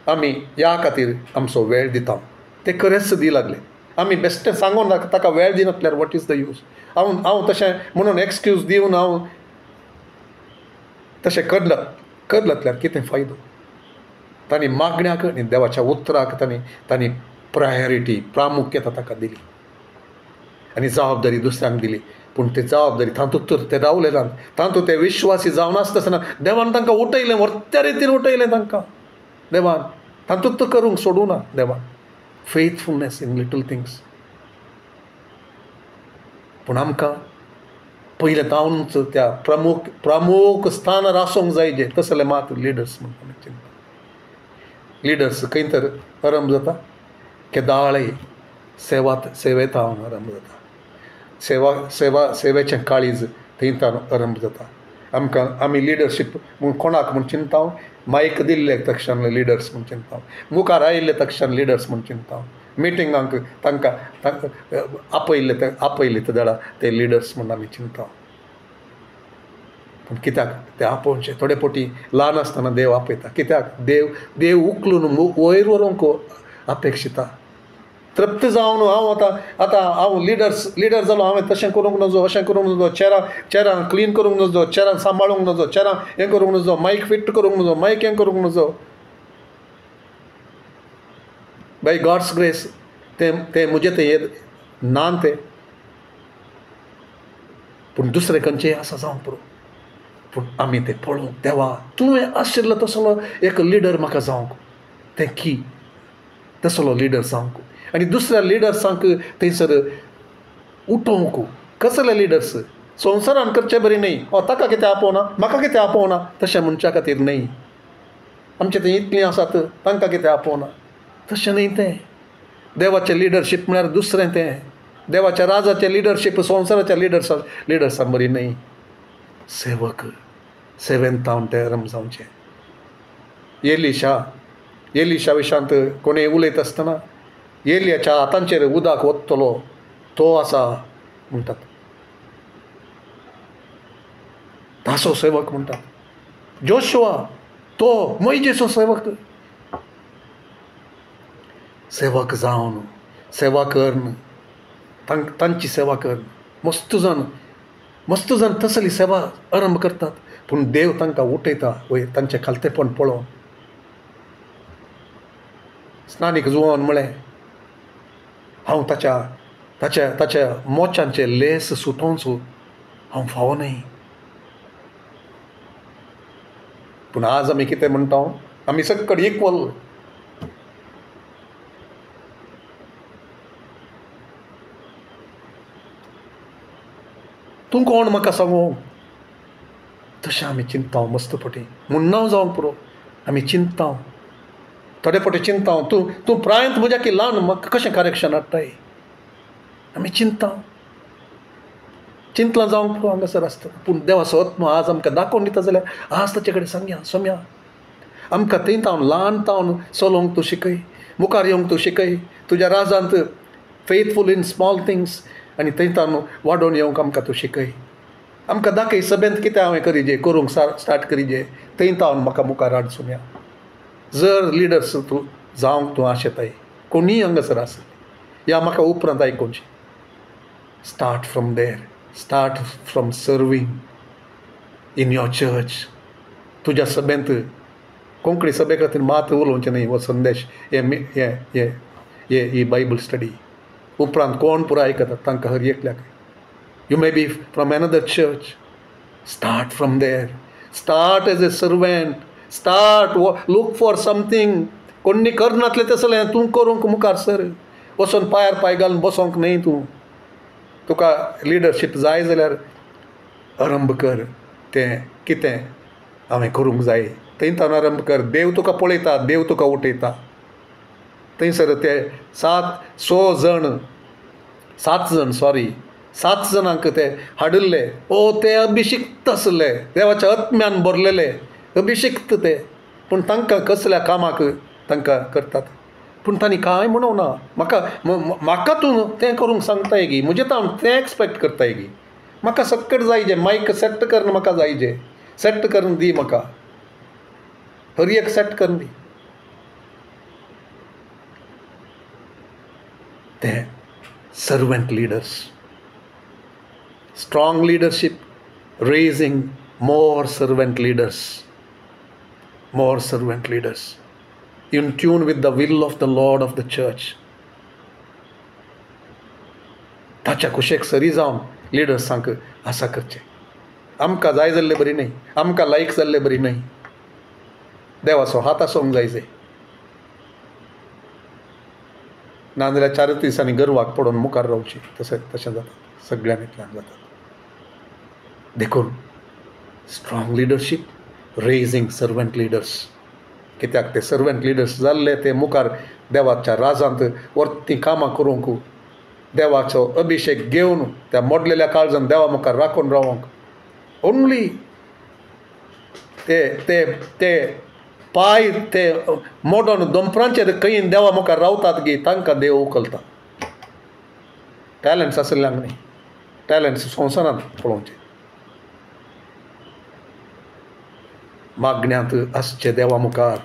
आमी ह्या खातीर आमचो वेळ दिता. ते खरेंच दी लागले. आमी बेश्टें सांगून ताका वेळ दिनातल्यार वॉट इज द यूज. हांव तशें म्हणून एक्सक्यूज दिवन हांव तशें करलातल्यार कितें फायदो. तांणी मागण्याक आनी देवाच्या उतराक तांणी प्रायोरिटी प्रामुख्यता ताका दिली आनी जबाबदारी दुसऱ्यांक दिली. पूण ती जबाबदारी तातूंत तर ते रावले ना. तातूंत ते विश्वासी जावन आसतना देवान तांकां उठयलें वर्त्या रितीन उठयलें तांकां देवान. तातूंत तो करूंक सोडूं ना देवान. Faithfulness in little things. पूण आमकां पयलें तावनच त्या प्रमुख स्थानार आसूंक जाय जे तसले मात लिडर्स म्हणून चिंता. लिडर्स खंय तर आरंभ जाता केदाळे सेवेत आरंभ जाता. सेवेचें काळीज थंयच्यान आरंभ जाता. आमी लिडरशीप म्हूण कोणाक म्हूण चिंताव मायक दिल्ले तक्षण लिडर्स म्हूण चिंताव. मुखार आयिल्ले तक्षण लिडर्स म्हूण चिंताव. मिटिंगांक तांकां आपयले ते दडा ते लिडर्स म्हूण आमी चिंताव. पूण कित्याक ते आपोवचे थोडे फावटी ल्हान आसतना देव आपयता. कित्याक देव उखलून वयर व्हरूंक अपेक्षिता. तृप्त जावन हांव लिडर जालो हांवें तशें करूंक नजो अशें करूंक नजो चेरां क्लीन करूंक नजो चेरां सांबाळूंक नजो चेरां हें करूंक नजो मायक फिट करूंक नजो मायक हें करूंक नजो. बाय गॉड्स ग्रेस ते म्हजें तें नान तें. पूण दुसरें खंयचेंय आसा जावं पुरो. पूण आमी तें पळोवंक देवा तुवें आशिल्लो तसलो एक लिडर म्हाका जावंक तें की तसलो लिडर जावंक आनी दुसऱ्या लिडर्सांक थंयसर उठोवंक. कसले लिडर्स संवसारान करचें बरी न्हय. ताका कितें आपोवना म्हाका कितें आपोवना तशें मनशा खातीर न्हय. आमचें तें इतलीं आसात तांकां कितें आपोवना तशें न्हय. तें देवाचें लिडरशीप म्हळ्यार दुसरें तें. देवाच्या राजाचें लिडरशीप संवसाराच्या लिडर्सां बरी न्हय. सेवेंत हांव तें आरंभ जावचें. एलिशा विशांत कोणें उलयता आसतना एलियाच्या हातांचेर उदक ओततलो तो आसा म्हणटात. तासो सेवक म्हणटात. जोशुआ तो मोइजेचो सेवक जावन सेवा करन तांची सेवा करन मस्त जाण तसली सेवा आरंभ करतात. पूण देव तांकां उठयता वयर तांचें खालतेपण पळोवन. स्नानीक जुवान म्हळें हांव ताच्या मोचांचे लेस सुटोवंक हांव फावो न्हय. पूण आज आमी कितें म्हणटा आमी सक्कड इक्वल. तूं कोण म्हाका सांगू. तशें आमी चिंत्ता मस्त पटी म्हणून जावंक पुरो आमी चिंत्ता थोडे पटी चिंत्ता तूं प्रायंत म्हज्या की ल्हान म्हाका कशें करेक्शन हाडटाय. आमी चिंतलां जावंक पुरो हांगासर आसता. पूण देवाचो आत्मा आज आमकां दाखोवन दिता जाल्यार आज ताचे कडेन सांगया सोम्या आमकां थंय तावन ल्हान तावन चलोवंक तूं शिकय, मुखार येवंक तूं शिकय, तुज्या राजांत फेथफूल इन स्मॉल थिंग्स आनी थंय तावन वाडोवन येवंक आमकां तूं शिकय. आमकां दाखय सभेंत कितें हांवें करीजे करूंक स्टार्ट करीजे थंय तावन म्हाका मुखार हाड सोम्या. जर लिडर्स तूं जावंक तूं आशेताय कोणीय हांगासर आसले या म्हाका उपरांत आयकोनचें. Start from there, start from serving in your church. तुज्या सभेंत कोंकणी सभे खातीर मात उलोवचें न्ही. हो संदेश ही बायबल स्टडी उपरांत कोण पुरो आयकतात तांकां हर एकल्याक you may be from another church. Start from there, start as a servant, start look for something. कोणी करनातलें तसलें तूं करूंक मुखार सर. वचोन पांयार पांय घालून बसोंक न्ही. तुका लिडरशीप जाय जाल्यार आरंभ कर. तें कितें हांवें करूंक जाय थंय तावन आरंभ कर. देव तुका पळयता, देव तुका उठयता. थंयसर ते 7 जाणांक ते हाडिल्ले. ते अभिशिक्त आसले, देवाच्या आत्म्यान भरलेले अभिशिक्त ते. पूण तांकां कसल्या कामाक तांकां करतात. पूण तांणी कांय म्हणूंक ना. म्हाका तूं तें करूंक सांगताय गी म्हजें तावन तें एक्सपेक्ट करताय गी. म्हाका सक्कट जायजे मायक सेट करून म्हाका जायजे सेट करून दी. म्हाका हर एक सेट करून दी. ते servant leaders, strong leadership, raising more servant leaders in tune with the will of the Lord of the church. ताच्या कुशेक सरी जावन लिडर्सांक आसा करचें. आमकां जाय जाल्लें बरी न्ही, आमकां लायक जाल्लें बरी न्ही. देवाचो हात आसूंक जाय जे नाजाल्यार 4 दिसांनी गर्वाक पडोवन मुखार रावची. तशें जाता सगळ्यांतल्यान जाता. देखून strong leadership, raising servant leaders. कित्याक ते सर्वंट लिडर्स जाल्ले ते मुखार देवाच्या राजांत वर्ती कामां करूंक देवाचो अभिशेक घेवन त्या मोडलेल्या काळजान देवा मुखार राखून रावंक ओन्ली ते पांय ते मोडोन दोंपरांचेर खंय देवा मुखार रावतात गी तांकां देव उखलता. टॅलंट्स आसल्यांक न्ही. टॅलंट्स संवसारांत पळोवचे. मागण्यांत आसचे देवा मुखार,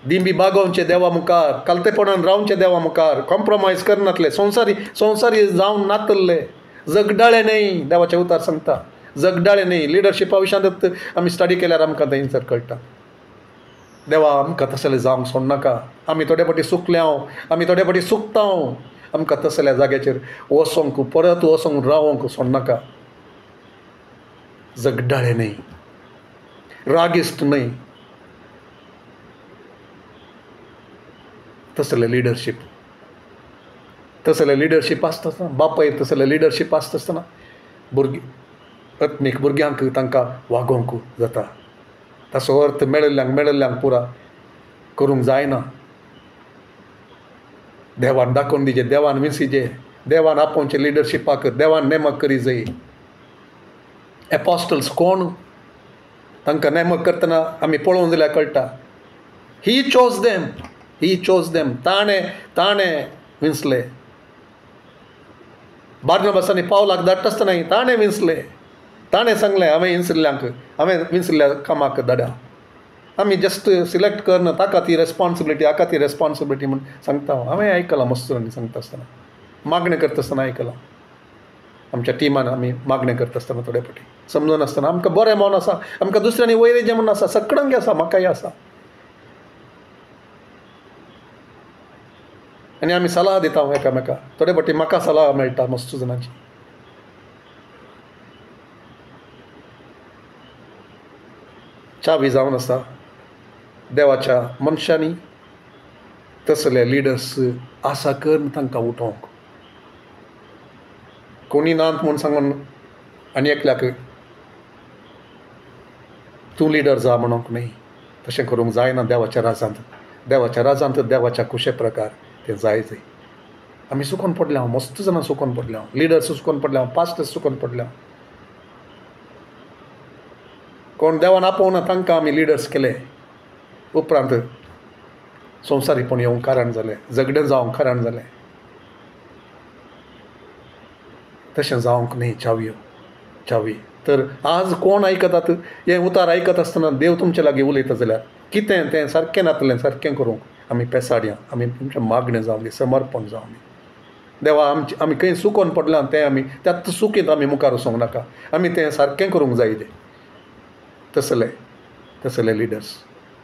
दिंबी बागोवचे देवा मुखार, कालतेपणान रावचे देवा मुखार, कॉम्प्रोमायज करनातले, संवसारी जावन नातल्ले, जगडाळे न्ही. देवाचे उतार सांगता जगडाळे न्ही. लिडरशिपा विशयांत आमी स्टडी केल्यार आमकां थंयसर कळटा. देवा आमकां तसलें जावंक सोडनाका. आमी थोडे फावटी चुकल्या, आमी थोडे फावटी चुकता. आमकां तसल्या जाग्याचेर वचोंक परत वचोंक रावंक सोडनाका. जगडाळे न्ही, रागिस्ट न्ही. तसलें लिडरशीप आसता आसतना बापाय तसलें लिडरशीप आसता आसतना आत्मीक भुरग्यांक तांकां वागोवंक जाता. ताचो अर्थ मेळिल्ल्यांक पुरा करूंक जायना. देवान दाखोवन दिजे, देवान विंसिजे, देवान आपोवचे लिडरशिपाक देवान नेमक करी जाय. एपॉस्टल्स कोण तांकां नेमक करतना आमी पळोवंक जाल्यार कळटा. He chose them. ताणें विंसले. बार्नबासांनी पावलाक धाडटा आसतना ताणें विंसले. ताणें सांगलें हांवें विंसल्ल्या कामाक धाडा. आमी जस्ट सिलेक्ट करना ताका ती रेस्पॉन्सिबिलिटी म्हूण सांगता. हांवें आयकलां मस्तुरांनी सांगता आसतना, मागणें करता आसतना आयकलां. आमच्या टिमान आमी मागणें करता आसतना थोडे फावटी समजून आसतना आमकां बरें मन आसा, आमकां दुसऱ्यांनी वैरेजें म्हूण आसा, सगळ्यांक आसा, म्हाकाय आसा. आनी आमी सलाह दिता एकामेकाक. थोडे फावटी म्हाका सलाह मेळटा मस्त जाणांची. चावी जावन आसा देवाच्या मनशांनी तसले लिडर्स आसा कर तांकां उठोवंक. कोणी नात म्हूण सांगून आनी एकल्याक तूं लिडर जा म्हणूंक न्ही, तशें करूंक जायना देवाच्या राजांत देवाच्या कुशे प्रकार तें जाय जाय. आमी चुकोवन पडल्या, मस्त जाणां चुकोवन पडल्या, लिडर्स चुकोवन पडल्या, पास्टर्स चुकोवन पडल्या. कोण देवान आपोवना तांकां आमी लिडर्स केले, उपरांत संवसारीपण येवंक कारण जालें, झगडें जावंक कारण जालें. तशें जावंक न्ही. चावी तर आज कोण आयकतात हे उतार आयकत आसतना देव तुमचे लागीं उलयता जाल्यार कितें तें सारकें नातलें, सारकें करूंक आमी पेसाडया, आमी तुमचें मागणें जावं दी, समर्पण जावं दी. देवा आमी खंय चुकोवन पडलां तें आमी त्याच चुकींत आमी मुखार वचोंक नाका, आमी तें सारकें करूंक जाय तें. तसले लिडर्स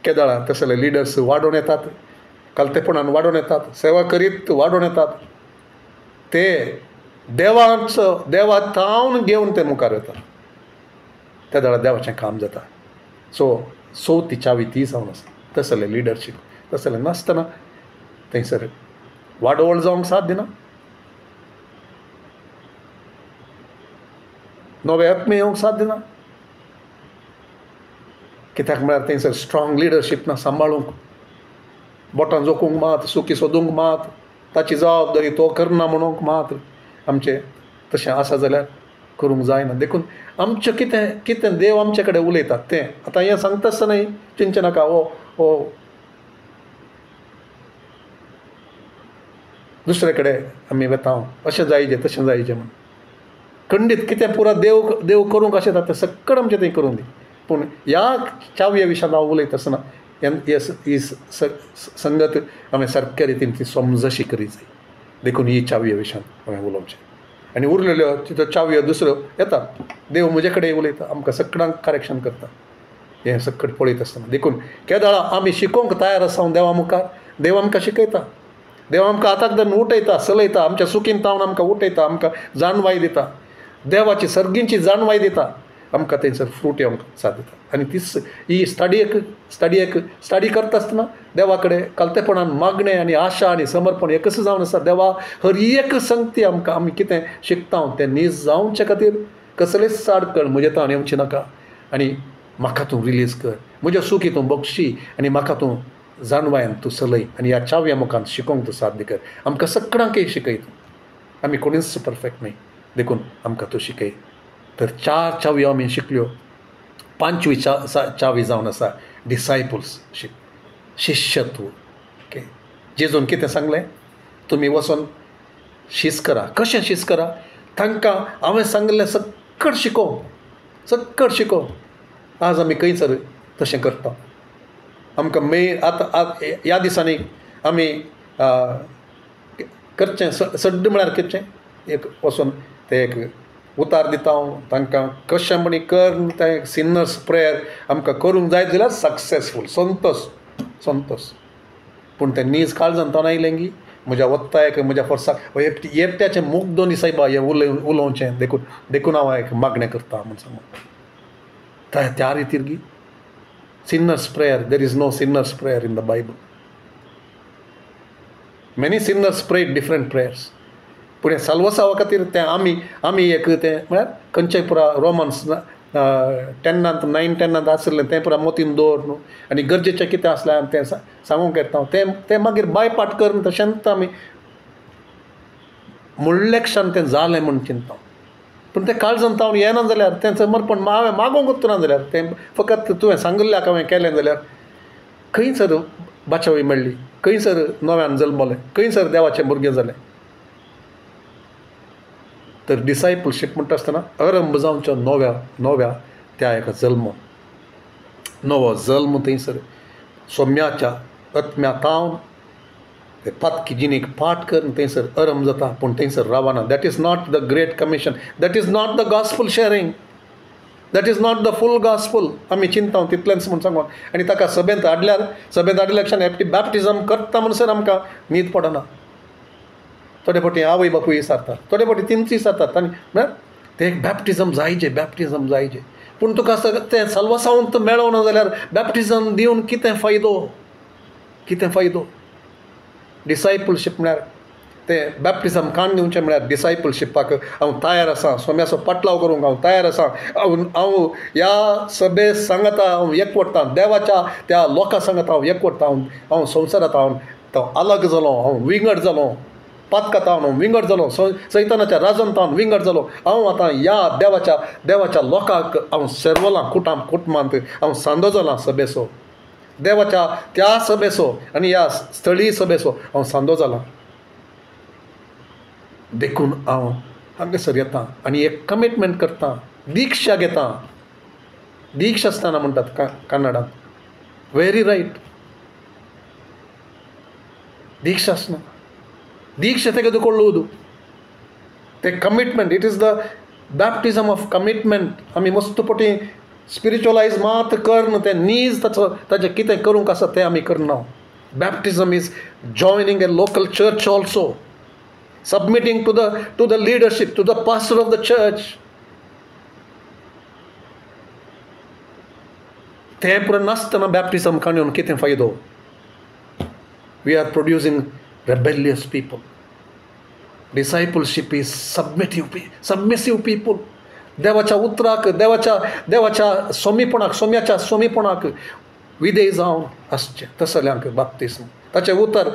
केदाळा, तसले लिडर्स वाडोवन येतात, कालतेपणान वाडोवन येतात, सेवा करीत वाडोवन येतात. ते देवा थावन घेवन ते मुखार येतात, त्या दाळा देवाचें काम जाता. चवथी चावी ती जावन आसा. तसलें लिडरशीप, तसलें नासतना थंयसर वाडवळ जावंक साथ दिना, नवे आत्मे येवंक साथ दिना. कित्याक म्हळ्यार थंयसर स्ट्रॉंग लिडरशीप ना सांबाळूंक, बोटां जोखूंक मात, सुकी सोदूंक मात, ताची जबाबदारी तो करना म्हणूंक मात. आमचें तशें आसा जाल्यार करूंक जायना. देखून आमचें कितें देव आमचे कडेन उलयतात तें आतां हें सांगता आसतना चिंतचे नाका ओ दुसरे कडेन आमी वेता अशें जायजें तशें जायजें म्हण खंडीत कितें पुरो देव करूंक अशें जाता तें सक्कड आमचें थंय करूंक दी. पूण ह्या चावये विशयान हांव उलयता आसतना ही संगत हांवें सारक्या रितीन ती समजशी करी जाय. देखून ही चावये विशयान हांवें उलोवचें. आनी उरलेल्यो तितल्यो चावयो दुसऱ्यो येतात. देव म्हजे कडेन उलयता, आमकां सगळ्यांक करेक्शन करता. हें सगळें पळयत आसतना देखून केदाळा आमी शिकोवंक तयार आसा देवा मुखार. देव आमकां शिकयता, देव आमकां हाताक धरून उठयता, चलयता, आमच्या सुखीन तावन आमकां उठयता, आमकां जाणवाय दिता, देवाची सर्गींची जाणवाय दिता, आमकां थंयसर फ्रूट येवंक साथ दिता. आनी ही स्टडी करता आसतना देवा कडेन कालतेपणान मागणें आनी आशा आनी समर्पण हें कसो जावन आसा. देवा हर एक संगती आमकां आमी कितें शिकता तें नीज जावचे खातीर कसलेच साडकळ म्हजे तावन येवची नाका. आनी म्हाका तूं रिलीज कर, म्हज्या सुखी तूं बक्षी, आनी म्हाका तूं जाणवायन तूं चलय, आनी ह्या चाव्या मुखान शिकोवंक तूं साथ कर. आमकां सगळ्यांकय शिकय तूं. आमी कोणीच परफेक्ट न्ही, देखून आमकां तूं शिकय. तर 4 चावयो आमी शिकल्यो. 5वी चावी जावन आसा डिसायपल्सशीप, शिश्यत्व. ओके, जेजून कितें सांगलें, तुमी वचोन शीस करा. कशें शीस करा? तांकां हांवें सांगलें सक्कड शिकोव. आज आमी खंयसर तशें करता. आमकां आतां ह्या दिसांनी आमी करचें सड्ड म्हळ्यार करचें एक वचोन तें एक उतार दिता हांव तांकां कशें म्हणी कर. तें सिनर्स प्रेयर आमकां करूंक जाय जाल्यार सक्सेसफूल, संतोश. पूण तें नीज काळजांत तावन आयलें गी म्हज्या वत्तायक, म्हज्या फोर्साक एकट्याचें मूख दोनी सायबा हें उलोवचें. देखून हांव एक मागणें करता म्हूण सांगून त्या रितीर गी sinners prayer. There is no sinners prayer in the Bible. Many sinners prayed different prayers. पूण हें साल्वसावा खातीर तें आमी एक तें म्हळ्यार खंयचेय पुरा रोमन्स 9-10 आसलें तें पुरा मोतीन दवर न्हू. आनी गरजेचें कितें आसल्यार तें सांगूंक येता तें मागीर बायपाट करून तशेंच आमी म्हणलेक्षान तें जालें म्हूण चिंता. पूण तें काळजांत तावन येना जाल्यार तें समर्पण हांवें मागोंकूच ना जाल्यार तें फकत तुवें सांगल्याक हांवें केलें जाल्यार खंयसर बाचावी मेळ्ळी, खंयसर नव्यान जल्मलें, खंयसर देवाचें भुरगें जालें. तर डिसायपलशीप म्हणटा आसतना अरंभ जावंचो नव्या त्या एका नवो जल्म थंयसर सोम्याच्या आत्म्या तावन ते पातकी जिणेक पाठ करून थंयसर अरंभ जाता. पूण थंयसर रावना. That is not the great commission. That is not the gospel sharing. That is not the full gospel. आमी चिंता तितलेंच म्हूण सांगून आनी ताका सभेंत हाडल्यार एपटी बॅप्टिजम करता म्हणसर आमकां न्हीद पडना. थोडे फावटी आवय बापूय विचारतात, थोडे फावटी तिंच विचारतात. आनी म्हळ्यार तें एक बॅप्टिजम जायचें. पूण तुका तें साल्वसावंत मेळों ना जाल्यार बॅप्टिजम दिवन कितें फायदो. डिसायपलशीप म्हळ्यार ते बॅप्टिजम कान दिवचें म्हळ्यार डिसायपलशिपाक हांव तयार आसां, सोम्याचो पाटलाव करूंक हांव तयार आसां. हांव ह्या सभे सांगता हांव एकवटतां, देवाच्या त्या लोकां सांगता हांव एकवटतां. हांव संवसारांत हांव अलग जालो, हांव विंगड जालो, पातकांत हांव विंगड जालो, सैतानाच्या राजंत हांव विंगड जालो. हांव आतां ह्या देवाच्या लोकांक हांव सेरवलां, कुटुंबांत हांव सांदो जालां सभेचो, देवाच्या त्या सभेचो आनी ह्या स्थळी सभेचो हांव सांदो जालां. देखून हांव हांगासर येतां आनी एक कमिटमेंट करतां, दिक्षा घेतां. दीक्ष आसतना म्हणटात कन्नडांत, व्हेरी रायट. दीक्षा आसना, दीक्षा ತೆಗೆದುಕೊಳ್ಳುವುದು, ते commitment. It is the baptism of commitment. आमी मस्त पटी स्पिरिच्युअलायज मात करना, ते नीज ताचें कितें करूंक आसा तें आमी करना. Baptism is joining a local church also, submitting to the leadership, to the pastor of the church. ते पुरो नासतना बॅप्टिजम काडून कितें फायदो? We are producing rebellious people. Discipleship is submissive people. देवाच्या उतराक, देवाच्या सोम्याच्या सोमीपणाक विधेय जावन आसचें. तसल्यांक बॅप्टिजम, ताचें उतर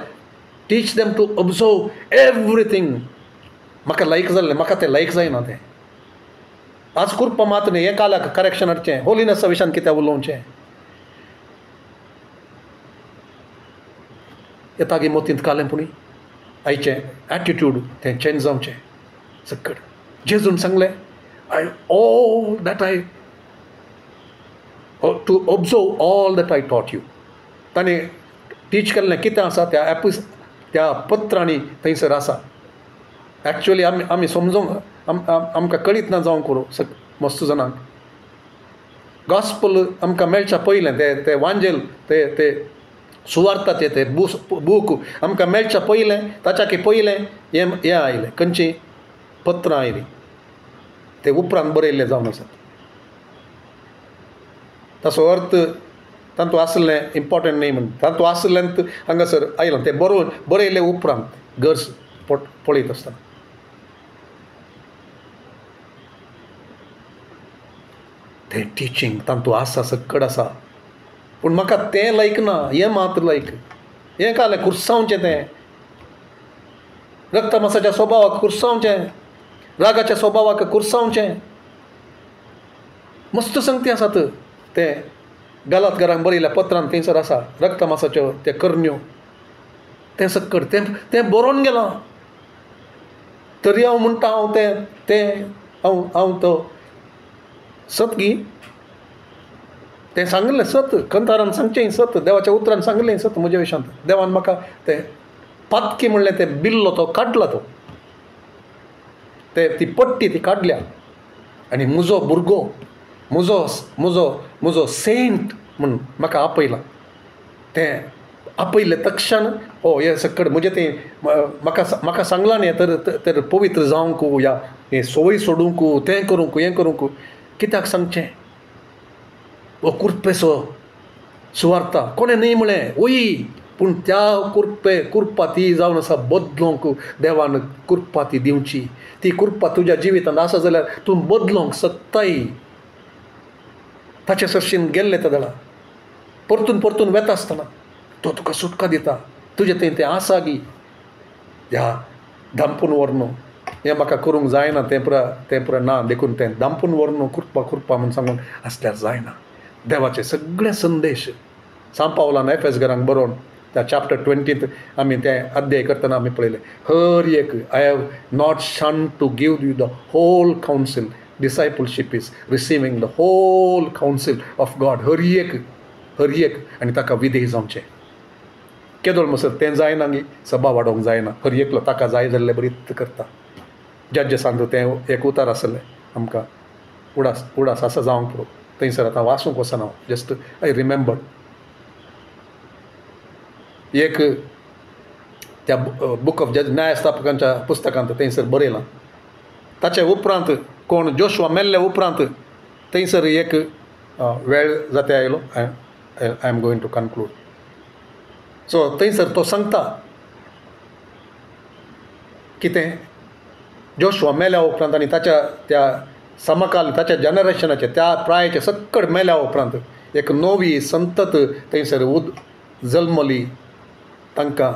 टीच देम टू ऑब्जर्व एवरीथींग. म्हाका लायक जाल्लें, म्हाका तें लायक जायना तें. आज करपा मात न्ही, हें काल्याक करेक्शन हाडचें, होलिनेसा विशयान कितें उलोवचें. येतागी मोतींत कालेंपुणी आयचें एटिट्यूड तें चेंज जावचें सकट. जेजून सांगलें, all that I to observe all that I taught you. ताणें टीच केल्लें कितें आसा त्या पत्रांनी थंयसर आसा. एक्चुअली आमी समजूंक आमकां कळीत ना जावंक करूं मस्त जाणांक. गॉस्पल आमकां मेळच्या पयलें ते वांजेल ते सुवार्ता ते बूक आमकां मेळच्या पयलें, ताच्या पयलें हें आयलें, खंयचीं पत्रां आयलीं, ते उपरांत बरयल्लें जावन आसात. ताचो अर्थ तांतू आसलें इम्पॉर्टंट न्ही म्हण, तांतू आसलें हांगासर आयलां, तें बरयलें उपरांत गरज पळयत आसतना. तें टिचींग तांतू आसा, सकड आसा. पूण म्हाका तें लायक ना, हें मात लायक. हें कालें कुर्सांवचें, तें रक्तमासाच्या स्वभावाक कुर्सांवचें, रागाच्या स्वभावाक कुर्सांवचें. मस्त संगती आसात. ते गलातकारांक बरयल्या पत्रांत थंयसर आसा, रक्तमासाच्यो ते करण्यो, तें सकड तें बरोवन गेलां. तरी हांव म्हणटा, हांव तो सत तें सांगलें सत, कंथारान सांगचें सत, देवाच्या उतरान सांगलें सत म्हज्या विशयांत. देवान म्हाका तें पातकी म्हणलें, तें बिल्लो तो काडला, ती पट्टी ती काडल्या. आनी म्हजो भुरगो, म्हजो सेंट म्हूण म्हाका आपयला. तें आपयलें तक्षण हे सकड म्हणजे तें म्हाका सांगलां न्ही, तर पवित्र जावंक या हें सवय सोडूंक, तें करूंक, हें करूंक. कित्याक सांगचें? हो कुरपेचो सुवार्ता कोणें न्ही म्हळें, वय, पूण त्या कुरपा ती जावन आसा बदलोवंक. देवान कुरपा ती दिवची. ती कुरपा तुज्या जिवितांत आसा जाल्यार तूं बदलोवंक शकताय. ताचे सरशीन गेल्लें त्या दळा परतून वेता आसतना तो तुका सुटका दिता. तुजें तें आसा गी, ह्या दांपून व्हरनो, हें म्हाका करूंक जायना, तें पुरा ना. देखून तें दांपून व्हरनो, कुरपा म्हूण सांगून आसल्यार जायना. देवाचे सगळे संदेश सांग पावलान एफेसकारांक बरोवन त्या चॅप्टर 20 आमी तें अध्याय करतना आमी पळयलें. हर एक I have not shun to give you the whole counsel. Discipleship is receiving the whole counsel of God. हर एक आनी ताका विधेय जावचें. केदोळ मसर तें जायना गी, सभा वाडोवंक जायना. हर एकलो ताका जाय जाल्लें बरीत करता. जज्जांत तें एक उतार आसलें आमकां, उडास आसा जावंक पुरो. थंयसर आतां वाचूंक वचना, जस्ट आय रिमेंबर. एक त्या बूक ऑफ जज न्यायस्थापकांच्या पुस्तकांत थंयसर बरयलां. ताचे उपरांत कोण जोशुआ मेल्ले उपरांत थंयसर एक वेळ जाते आयलो. I am going to conclude. So थंयसर तो सांगता, कितें जोशुआ मेल्या उपरांत आनी ताच्या त्या समकाल ताच्या जनरेशनाचे त्या प्रायाचे सक्कड मेल्या उपरांत एक नवी संतत थंयसर जल्मली. तांकां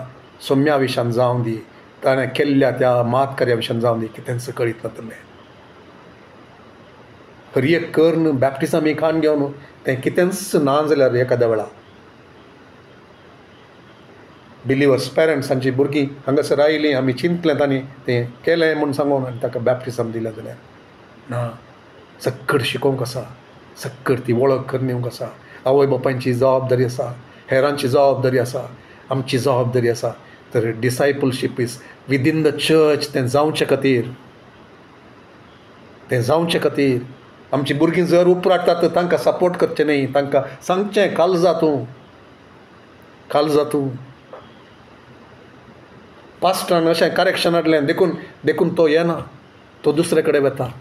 सोम्या विशयान जावं दी, ताणें केल्ल्या त्या मातकार्या विशयान जावं दी, कितेंच कळीत नातलें. खरी एक कर्ण बॅप्टिजम ही खाण घेवन तें कितेंच ना जाल्यार एखाद्या वेळा बिलिवर्स पेरंट्सांची भुरगीं हांगासर आयलीं, आमी चिंतलें तांणी तें केलें म्हूण सांगून आनी ताका बॅप्टिजम दिलें जाल्यार ना. सक्कड शिकोवंक आसा, सक्कड ती वळख करनीवंक आसा. आवय बापायची जबाबदारी आसा, हेरांची जबाबदारी आसा, आमची जबाबदारी आसा. तर डिसायपलशीप इज विदीन द चर्च. तें जावचे खातीर आमची भुरगीं जर उपराडटात तर तांकां सपोर्ट करचें न्ही, तांकां सांगचें कालजातूं पास्टरान अशें करेक्शन हाडलें देखून तो येना, तो दुसरे कडेन वता.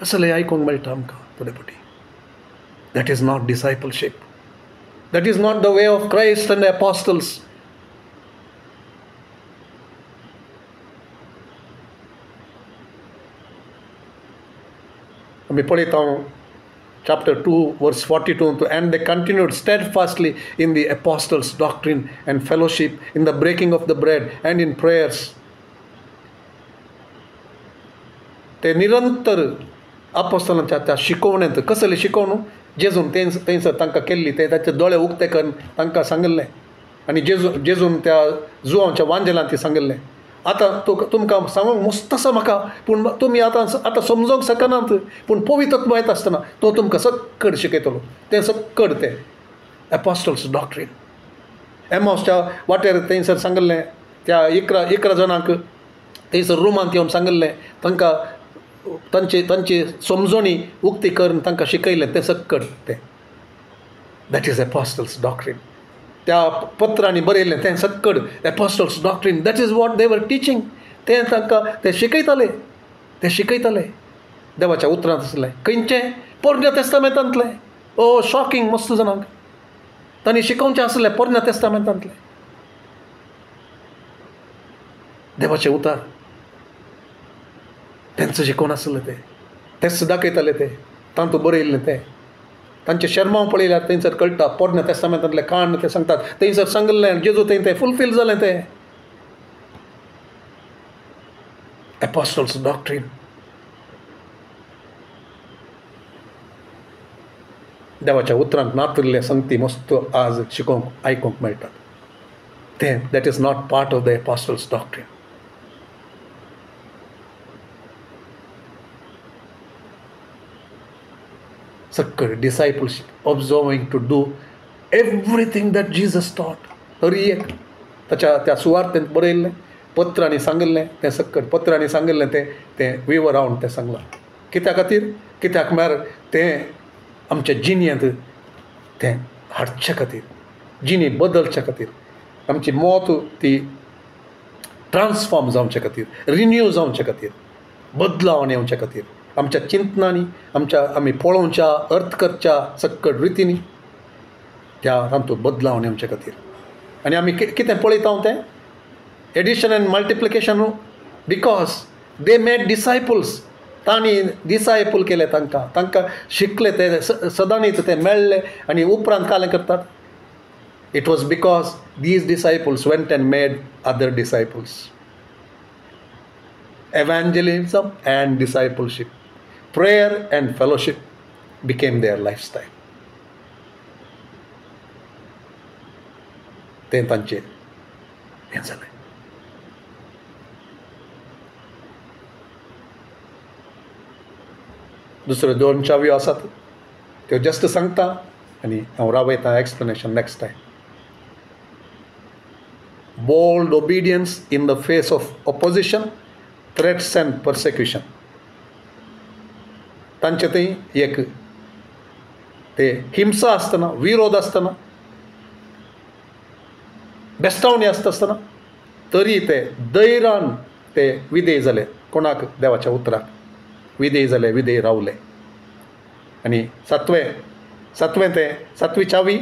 असलें आयकूंक मेळटा आमकां थोडे फावटी. That is not discipleship. That is not the way of Christ and apostles. आमी पळयता chapter 2 verse 42, and they continued steadfastly in the apostles' doctrine and fellowship, in the breaking of the bread and in prayers. ते निरंतर अपोस्तलांच्या त्या शिकवण्यांत कसले शिकवण जेजून थंयसर तांकां केल्ली ते ताचे दोळे उक्ते करून तांकां सांगलें. आनी जेजून त्या जुवांच्या वांजेलांत ती सांगलें. आतां तुमकां सांगूंक मस्त आसा म्हाका, पूण तुमी आतां समजोंक शकनात, पूण पवित्रत्व येता आसतना तो तुमकां सक्कड शिकयतलो. तें सक्कड तें एपॉस्टल्स डॉक्ट्रीन. एमॉसच्या वाटेर थंयसर सांगलें त्या 11 जाणांक थंयसर रुमांत येवन सांगलें, तांकां तांची समजणी उक्ती करून तांकां शिकयलें. तें सक्कड तें. That is apostles doctrine. त्या पत्रांनी बरयलें तें सक्कड apostles doctrine. That is what they were teaching. तें तांकां ते शिकयताले. देवाच्या उतरांत आसलें खंयचें पोरण्या तेस्तामेंतांतलें. ओ शॉकिंग मस्त जाणांक तांणी शिकोवचें आसलें पोरण्या तेस्तामेंतांतलें देवाचें उतार. तेंच शिकोवन आसलें तेंच दाखयताले ते तांतूं बरयल्लें तें. तांचे शर्माव पळयल्यार थंयसर कळटा पोरण्या तेस्तामेंतांतलें काण ते सांगतात. थंयसर सांगलें जेजू थंय तें फुलफील जालें तें एपॉस्टल्स डॉक्ट्रीन. देवाच्या उतरांत नातरिल्ले संगती मस्त आज शिकोवंक आयकूंक मेळटात. तें that is not part of the apostles doctrine. सक्कड discipleship, observing to do everything that Jesus taught. हरी एक त्या सुवार्थेंत बरयल्लें, पत्रांनी सांगलें तें सक्कड. पत्रांनी सांगलें तें विवर रावन तें सांगलां. कित्या खातीर? कित्याक म्हळ्यार तें आमच्या जिणेंत तें हाडचे खातीर, जिणी बदलचे खातीर, आमची मोत ती ट्रान्सफॉर्म जावचे खातीर, रिन्यू जावचे खातीर, बदलावन येवचे खातीर, आमच्या चिंतनांनी, आमी पळोवच्या अर्थ करच्या सक्कड रितींनी त्या तांतूं बदलावन येवचे खातीर. आनी आमी कितें पळयता तें addition and multiplication. Because they made disciples. तांणी डिसायपल केले तांकां शिकले ते सदांच ते मेळ्ळे आनी उपरांत कालें करतात. It was because these disciples went and made other disciples. evangelism and discipleship, prayer and fellowship became their lifestyle. तें तांचें हें जालें. दुसऱ्यो 2 चाव्यो आसात त्यो जस्ट सांगता आनी हांव रावयता explanation next time. Bold obedience in the face of opposition, threats and persecution. तांचे थंय एक ते हिंसा आसतना, विरोध आसतना, बेस्तावणी आसतना तरी ते धैर्यान ते विधेय जाले. कोणाक? देवाच्या उतराक विधेय जाले, विधेय रावले. आनी सातवी चावी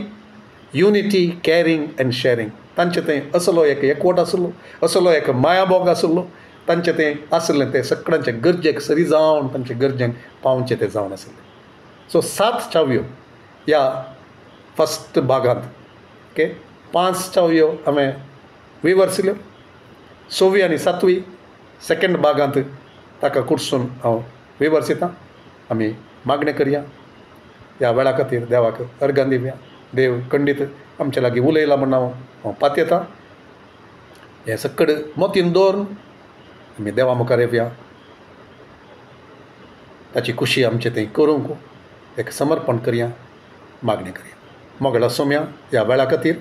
युनिटी, कॅरिंग एंड शेअरिंग. तांचे तें असलो एक एकवट आसलो, असलो एक मायाबोग आसलो, तांचें तें आसलें तें सगळ्यांचे गरजेक सरी जावन तांचे गरजेक पावचें तें जावन आसलें. सो 7 चावयो ह्या फस्ट भागांत ओके 5 चावयो हांवें विवर्सिल्यो, 6वी आनी 7वी सेकंड भागांत ताका कुडसून हांव विवर्सितां. आमी मागणें करया ह्या वेळा खातीर देवाक अर्गां दिवया. देव खंडीत आमचे लागीं उलयला म्हण हांव पातयेतां. हें सक्कड मोतीन दवरून आमी देवा मुखार येवया. ताची खुशी आमचें थंय करूंक एक समर्पण करया, मागणें करया. मोगळा सोम्या ह्या वेळा खातीर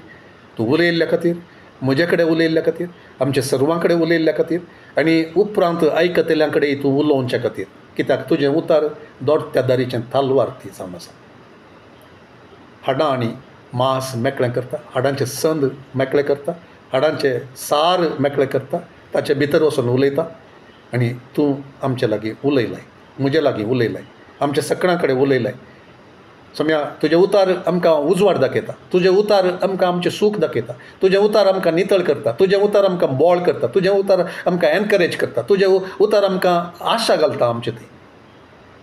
तूं उलयल्ल्या खातीर, म्हजे कडेन उलयल्ल्या खातीर, आमच्या सर्वां कडेन उलयल्ल्या खातीर आनी उपरांत आयकतल्यां कडेन तूं उलोवच्या खातीर, कित्याक तुजें उतार दोडत्या दारीचें तालवार ती जावन आसा. हाडां आनी मांस मेकळें करता, हाडांचें संद मेकळें करता, हाडांचें सार मेकळें करता, ताचे भितर वचून उलयता. आनी तूं आमचे लागीं उलयलाय, म्हजे लागीं उलयलाय, आमच्या सगळ्यां कडेन उलयलाय. सोम्या तुजें उतार आमकां उजवाड दाखयता, तुजें उतार आमकां आमचें सूख दाखयता, तुजें उतार आमकां नितळ करता, तुजें उतार आमकां बोळ करता, तुजें उतार आमकां एनकरेज करता, तुजें उतार आमकां आशा घालता आमचें थंय.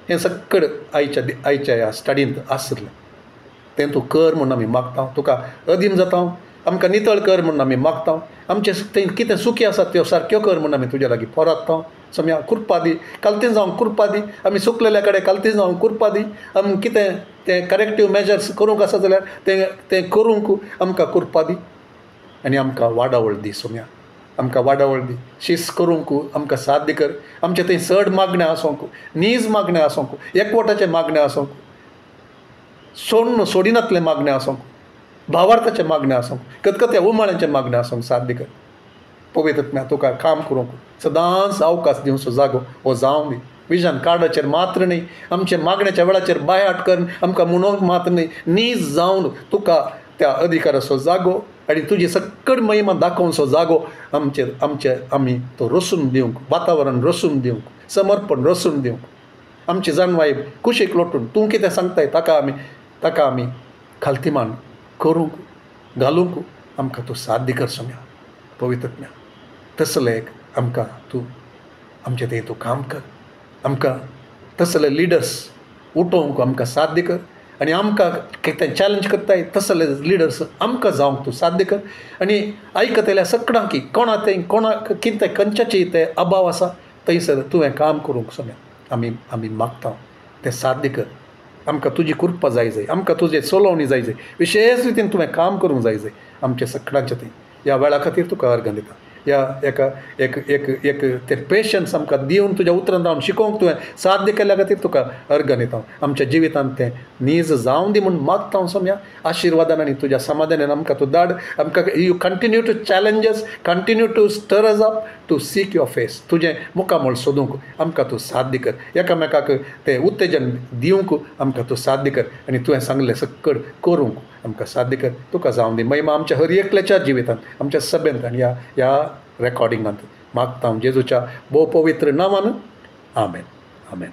हें सगळें आयच्या ह्या स्टडींत आसलें तें तूं कर म्हूण आमी मागता. तुका अधीन जाता, आमकां नितळ कर म्हूण आमी मागता. आमचें थंय कितें सुखी आसा त्यो सारक्यो कर म्हूण आमी तुज्या लागीं पोरांता. सोम्या कृपा दी, कालतीं जावं कृपा दी, आमी सुकलेल्या कडेन कालतीं जावं कृपा दी. आमी कितें तें करेक्टीव मेजर्स करूंक आसा जाल्यार तें करूंक आमकां कृपा दी आनी आमकां वाडावळ दी. सोम्या आमकां वाडावळ दी, शीस करूंक आमकां साध्य कर. आमचें थंय चड मागणें आसूंक, नीज मागणें आसूंक, एकवटाचें मागणें आसूंक, सोडिनातलें मागणें आसूंक, भावार्थाचें मागणें आसूंक, खतखत्या उमाळ्याचें मागणें आसूंक साध्य कर. पवित्रत्म्या तुका काम करूंक सदांच अवकाश दिवचो जागो हो जावं दी. विजन कार्डाचेर मात्र न्ही, आमच्या मागण्याच्या वेळाचेर बायाट करून आमकां म्हणूंक मात्र न्ही, नीज जावन तुका त्या अधिकाराचो जागो आनी तुजी सक्कड महिमा दाखोवचो जागो आमी तो रसून दिवंक, वातावरण रसून दिवंक, समर्पण रसून दिवंक, आमची जाणवाय कुशीक लोटून तूं कितें सांगताय ताका आमी खालतीमान करूंक घालूंक आमकां तूं साध्य कर. सोम्या पवित्रत्म्या तसलें एक आमकां तूं आमचें थंय तूं काम कर. आमकां तसले लिडर्स उठोवंक आमकां साध्य कर आनी आमकां कितें चॅलेंज करताय तसले लिडर्स आमकां जावंक तूं साध्य कर. आनी आयकतल्या सगळ्यांक कोणाक कितें खंयच्याचें तें अभाव आसा थंयसर तुवें काम करूंक सोम्या आमी मागता तें साध्य कर. आमकां तुजी कृपा जाय जाय, आमकां तुजें चलोवणी जाय जाय, विशेश रितीन तुवें काम करूंक जाय जाय आमच्या सगळ्यांचें थंय. ह्या वेळा खातीर तुका अर्गां दिता. ह्या एक ते पेशन्स आमकां दिवन तुज्या उतरांत रावन शिकोवंक तुवें साध्य केल्या खातीर तुका अर्गां दिता. आमच्या जिवितांत तें नीज जावं दी म्हूण मागता. सोम्या आशिर्वादान आनी तुज्या समाधानान आमकां तूं धाड. आमकां you continue to challenge us, continue to stir us up to seek your face. तुजें मुखामळ सोदूंक आमकां तूं साध्य कर. एकामेकाक तें उत्तेजन दिवंक आमकां तूं साध्य कर आनी तुवें सांगलें सकड करूंक आमकां साध्य कर. तुका जावं दी महिमा आमच्या हर एकल्याच्या जिवितांत, आमच्या सभेंत आनी ह्या रेकॉर्डिंगांत मागता जेजूच्या भोव पवित्र नांवान. आमेन. आमेन.